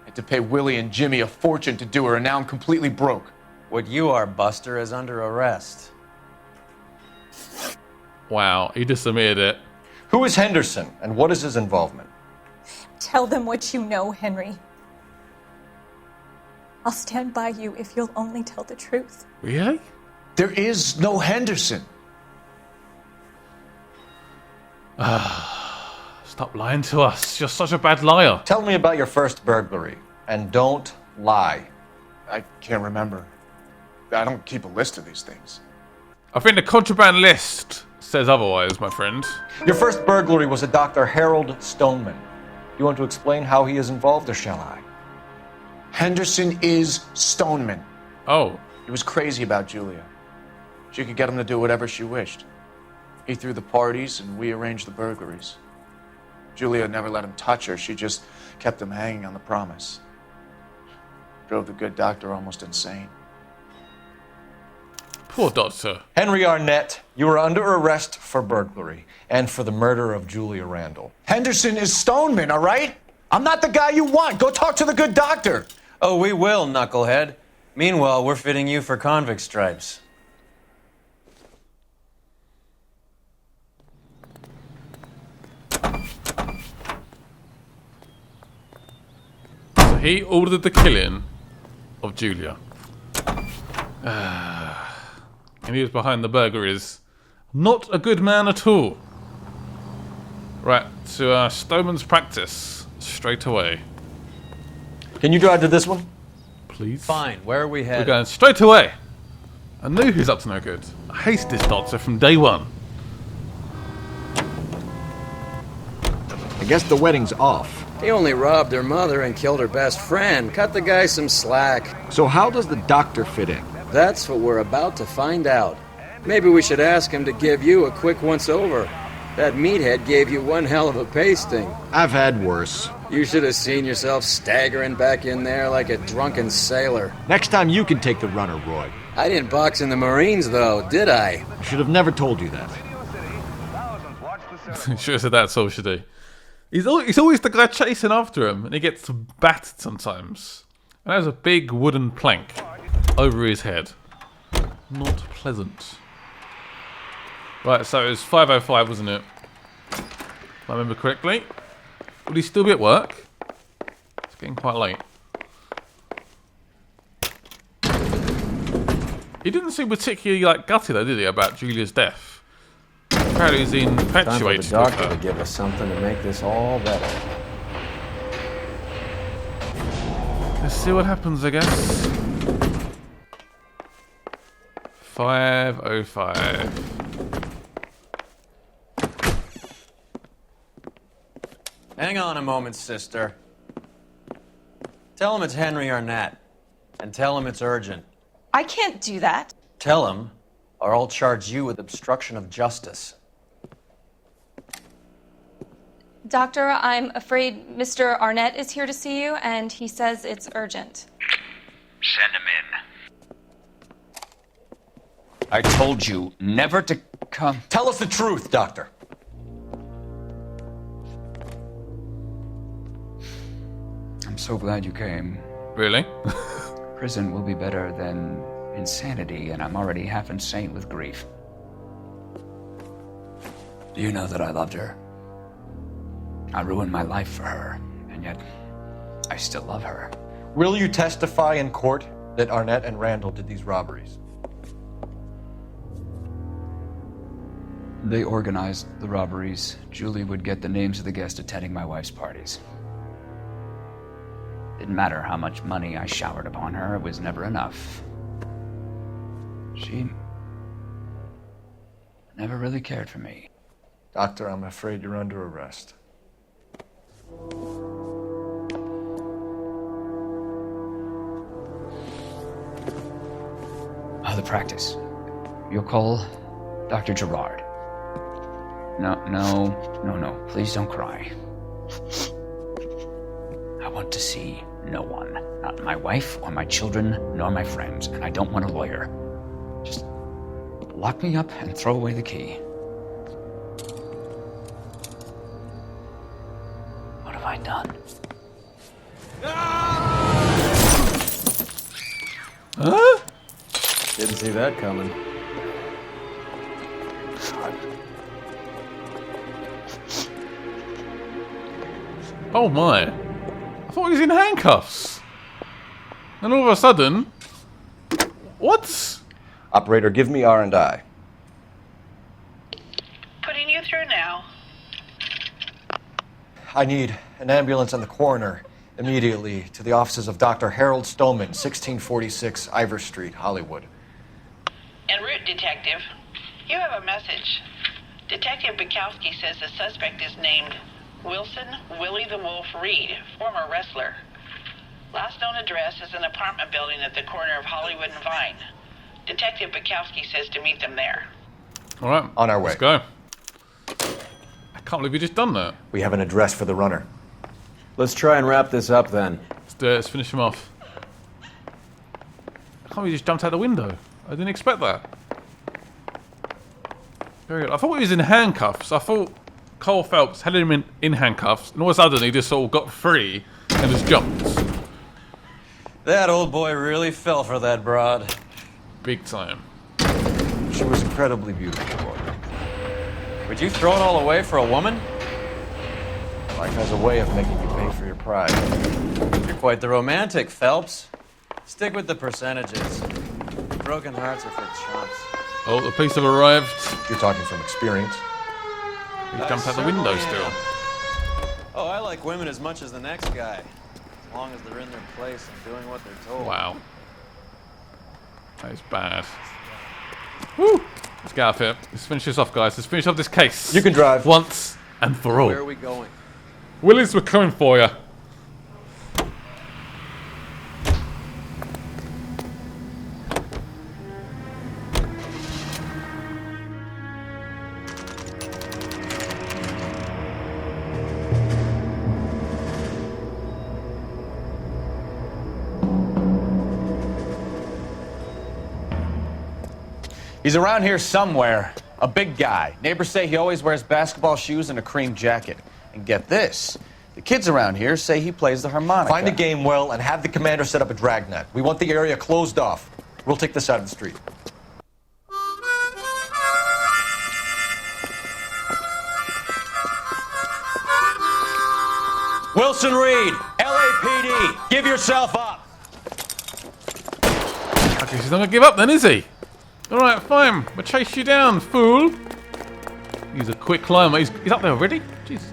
[SPEAKER 5] I had to pay Willie and Jimmy a fortune to do her, and now I'm completely broke.
[SPEAKER 19] What you are, Buster, is under arrest.
[SPEAKER 2] Wow, he just admitted it.
[SPEAKER 4] Who is Henderson, and what is his involvement?
[SPEAKER 9] Tell them what you know, Henry. I'll stand by you if you'll only tell the truth.
[SPEAKER 2] Really?
[SPEAKER 5] There is no Henderson.
[SPEAKER 2] Stop lying to us. You're such a bad liar.
[SPEAKER 4] Tell me about your first burglary, and don't lie.
[SPEAKER 5] I can't remember. I don't keep a list of these things.
[SPEAKER 2] I think the contraband list says otherwise, my friend.
[SPEAKER 4] Your first burglary was a Dr. Harold Stoneman. You want to explain how he is involved, or shall I?
[SPEAKER 5] Henderson is Stoneman.
[SPEAKER 2] Oh.
[SPEAKER 5] He was crazy about Julia. She could get him to do whatever she wished. He threw the parties, and we arranged the burglaries. Julia never let him touch her. She just kept him hanging on the promise. Drove the good doctor almost insane.
[SPEAKER 2] Poor doctor.
[SPEAKER 4] Henry Arnett, you are under arrest for burglary and for the murder of Julia Randall.
[SPEAKER 5] Henderson is Stoneman, all right? I'm not the guy you want. Go talk to the good doctor.
[SPEAKER 19] Oh, we will, knucklehead. Meanwhile, we're fitting you for convict stripes.
[SPEAKER 2] So he ordered the killing of Julia. And he was behind the burglaries. Not a good man at all. Right, to Stoneman's practice. Straight away.
[SPEAKER 4] Can you drive to this one?
[SPEAKER 2] Please.
[SPEAKER 6] Fine, where are we
[SPEAKER 2] We're
[SPEAKER 6] headed?
[SPEAKER 2] going straight away. I knew he was up to no good. I hated this doctor from day one.
[SPEAKER 10] I guess the wedding's off.
[SPEAKER 3] He only robbed her mother and killed her best friend. Cut the guy some slack.
[SPEAKER 10] So how does the doctor fit in?
[SPEAKER 3] That's what we're about to find out. Maybe we should ask him to give you a quick once-over. That meathead gave you one hell of a pasting.
[SPEAKER 10] I've had worse.
[SPEAKER 3] You should have seen yourself staggering back in there like a drunken sailor.
[SPEAKER 10] Next time you can take the runner, Roy.
[SPEAKER 3] I didn't box in the Marines, though, did I?
[SPEAKER 10] I should have never told you that.
[SPEAKER 2] Should have said that, so should he. He's always the guy chasing after him, and he gets battered sometimes. And there's a big wooden plank over his head. Not pleasant. Right, so it was 5:05, wasn't it? If I remember correctly. Would he still be at work? It's getting quite late. He didn't seem particularly gutted, though, did he, about Julia's death? Apparently he's infatuated
[SPEAKER 13] Time for the
[SPEAKER 2] with
[SPEAKER 13] doctor
[SPEAKER 2] her.
[SPEAKER 13] to give us something to make this all better.
[SPEAKER 2] Let's see what happens, I guess. 5:05.
[SPEAKER 6] Hang on a moment, sister. Tell him it's Henry Arnett. And tell him it's urgent.
[SPEAKER 11] I can't do that.
[SPEAKER 6] Tell him, or I'll charge you with obstruction of justice.
[SPEAKER 11] Doctor, I'm afraid Mr. Arnett is here to see you, and he says it's urgent.
[SPEAKER 12] Send him in.
[SPEAKER 14] I told you never to come.
[SPEAKER 4] Tell us the truth, Doctor.
[SPEAKER 14] I'm so glad you came.
[SPEAKER 2] Really?
[SPEAKER 14] Prison will be better than insanity, and I'm already half insane with grief. Do you know that I loved her? I ruined my life for her, and yet I still love her.
[SPEAKER 4] Will you testify in court that Arnett and Randall did these robberies?
[SPEAKER 14] They organized the robberies. Julie would get the names of the guests attending my wife's parties. Didn't matter how much money I showered upon her, it was never enough. She never really cared for me.
[SPEAKER 4] Doctor, I'm afraid you're under arrest.
[SPEAKER 14] The practice. You'll call Dr. Gerard. No. Please don't cry. I want to see no one. Not my wife or my children, nor my friends. And I don't want a lawyer. Just lock me up and throw away the key. What have I done?
[SPEAKER 2] Huh?
[SPEAKER 13] Didn't see that coming.
[SPEAKER 2] Oh my. I thought he was in handcuffs. And all of a sudden... What?
[SPEAKER 4] Operator, give me R&I.
[SPEAKER 17] Putting you through now.
[SPEAKER 4] I need an ambulance and the coroner immediately to the offices of Dr. Harold Stoneman, 1646 Ivor Street, Hollywood.
[SPEAKER 17] En route, Detective. You have a message. Detective Bukowski says the suspect is named Wilson Willie the Wolf Reed, former wrestler. Last known address is an apartment building at the corner of Hollywood and Vine. Detective Bukowski says to meet them there.
[SPEAKER 2] All right.
[SPEAKER 4] On our way.
[SPEAKER 2] Let's go. I can't believe we just done that.
[SPEAKER 4] We have an address for the runner.
[SPEAKER 13] Let's try and wrap this up then.
[SPEAKER 2] Let's do it. Let's finish him off. I can't believe he just jumped out the window. I didn't expect that. Very good. I thought he was in handcuffs. I thought Cole Phelps had him in handcuffs, and all of a sudden he just sort of got free and just jumped.
[SPEAKER 6] That old boy really fell for that broad.
[SPEAKER 2] Big time.
[SPEAKER 4] She was incredibly beautiful, Roy.
[SPEAKER 6] Would you throw it all away for a woman?
[SPEAKER 4] Life has a way of making you pay for your pride.
[SPEAKER 6] You're quite the romantic, Phelps. Stick with the percentages. Broken hearts are for chumps.
[SPEAKER 2] Oh, the police have arrived.
[SPEAKER 4] You're talking from experience.
[SPEAKER 2] He jumped out the window still.
[SPEAKER 6] Oh, I like women as much as the next guy. As long as they're in their place and doing what they're told.
[SPEAKER 2] Wow. That is bad. Woo! Let's get out of here. Let's finish this off, guys. Let's finish off this case.
[SPEAKER 4] You can drive.
[SPEAKER 2] Once and for all.
[SPEAKER 6] Where are we going?
[SPEAKER 2] Willis, we're coming for you.
[SPEAKER 4] He's around here somewhere. A big guy. Neighbors say he always wears basketball shoes and a cream jacket. And get this. The kids around here say he plays the harmonica. Find a game well and have the commander set up a dragnet. We want the area closed off. We'll take this side of the street.
[SPEAKER 6] Wilson Reed, LAPD, give yourself up.
[SPEAKER 2] I guess he's not going to give up then, is he? Alright, fine. We'll chase you down, fool. He's a quick climber. He's up there already? Jeez.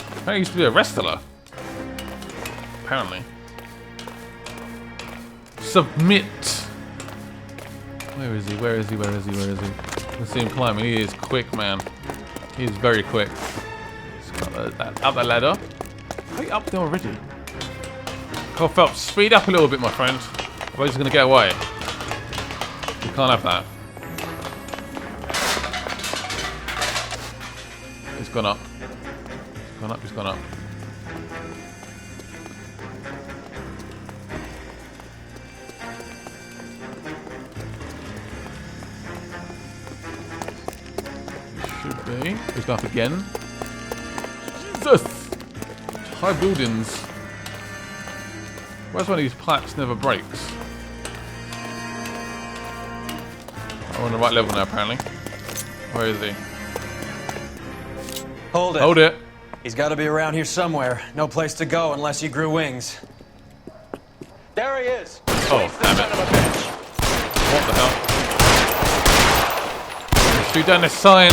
[SPEAKER 2] Apparently he used to be a wrestler. Apparently. Submit. Where is he? Where is he? Where is he? Where is he? Let's see him climbing. He is quick, man. He is very quick. He's got up the ladder. Are you up there already? Phelps, speed up a little bit, my friend. Otherwise he's going to get away. You can't have that. He's gone up. He's gone up, he's gone up. He should be. He's gone up again. Jesus! High buildings. Where's one of these pipes never breaks? We're on the right level now, apparently. Where is he?
[SPEAKER 6] Hold it.
[SPEAKER 2] Hold it.
[SPEAKER 6] He's got to be around here somewhere. No place to go unless he grew wings. There he is.
[SPEAKER 2] Oh, damn it. What the hell? Shoot down this sign.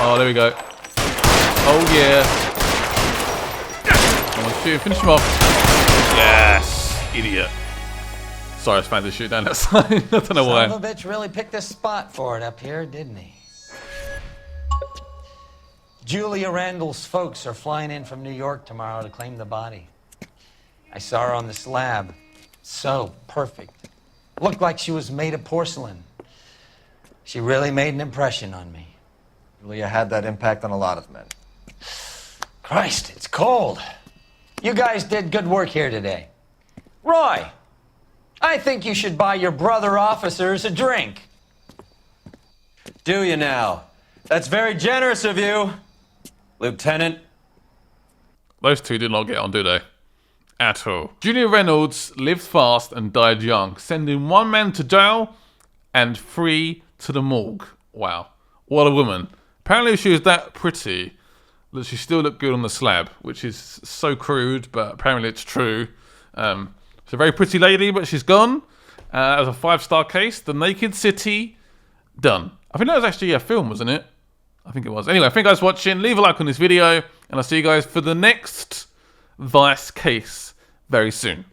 [SPEAKER 2] Oh, there we go. Oh, yeah. Come on, shoot. Finish him off. Yes. Idiot. Sorry, I was trying to shoot down that sign. I don't know why.
[SPEAKER 1] Son of a bitch really picked a spot for it up here, didn't he? Julia Randall's folks are flying in from New York tomorrow to claim the body. I saw her on the slab. So perfect. Looked like she was made of porcelain. She really made an impression on me.
[SPEAKER 4] Julia had that impact on a lot of men.
[SPEAKER 1] Christ, it's cold. You guys did good work here today. Roy, I think you should buy your brother officers a drink.
[SPEAKER 6] Do you now? That's very generous of you, Lieutenant.
[SPEAKER 2] Those two did not get on, do they? At all. Julia Reynolds lived fast and died young, sending one man to jail and 3 to the morgue. Wow. What a woman. Apparently she was that pretty that she still looked good on the slab, which is so crude, but apparently it's true. She's a very pretty lady, but she's gone. It was a 5-star case. The Naked City, done. I think that was actually a film, wasn't it? I think it was. Anyway, thank you guys for watching. Leave a like on this video, and I'll see you guys for the next Vice case very soon.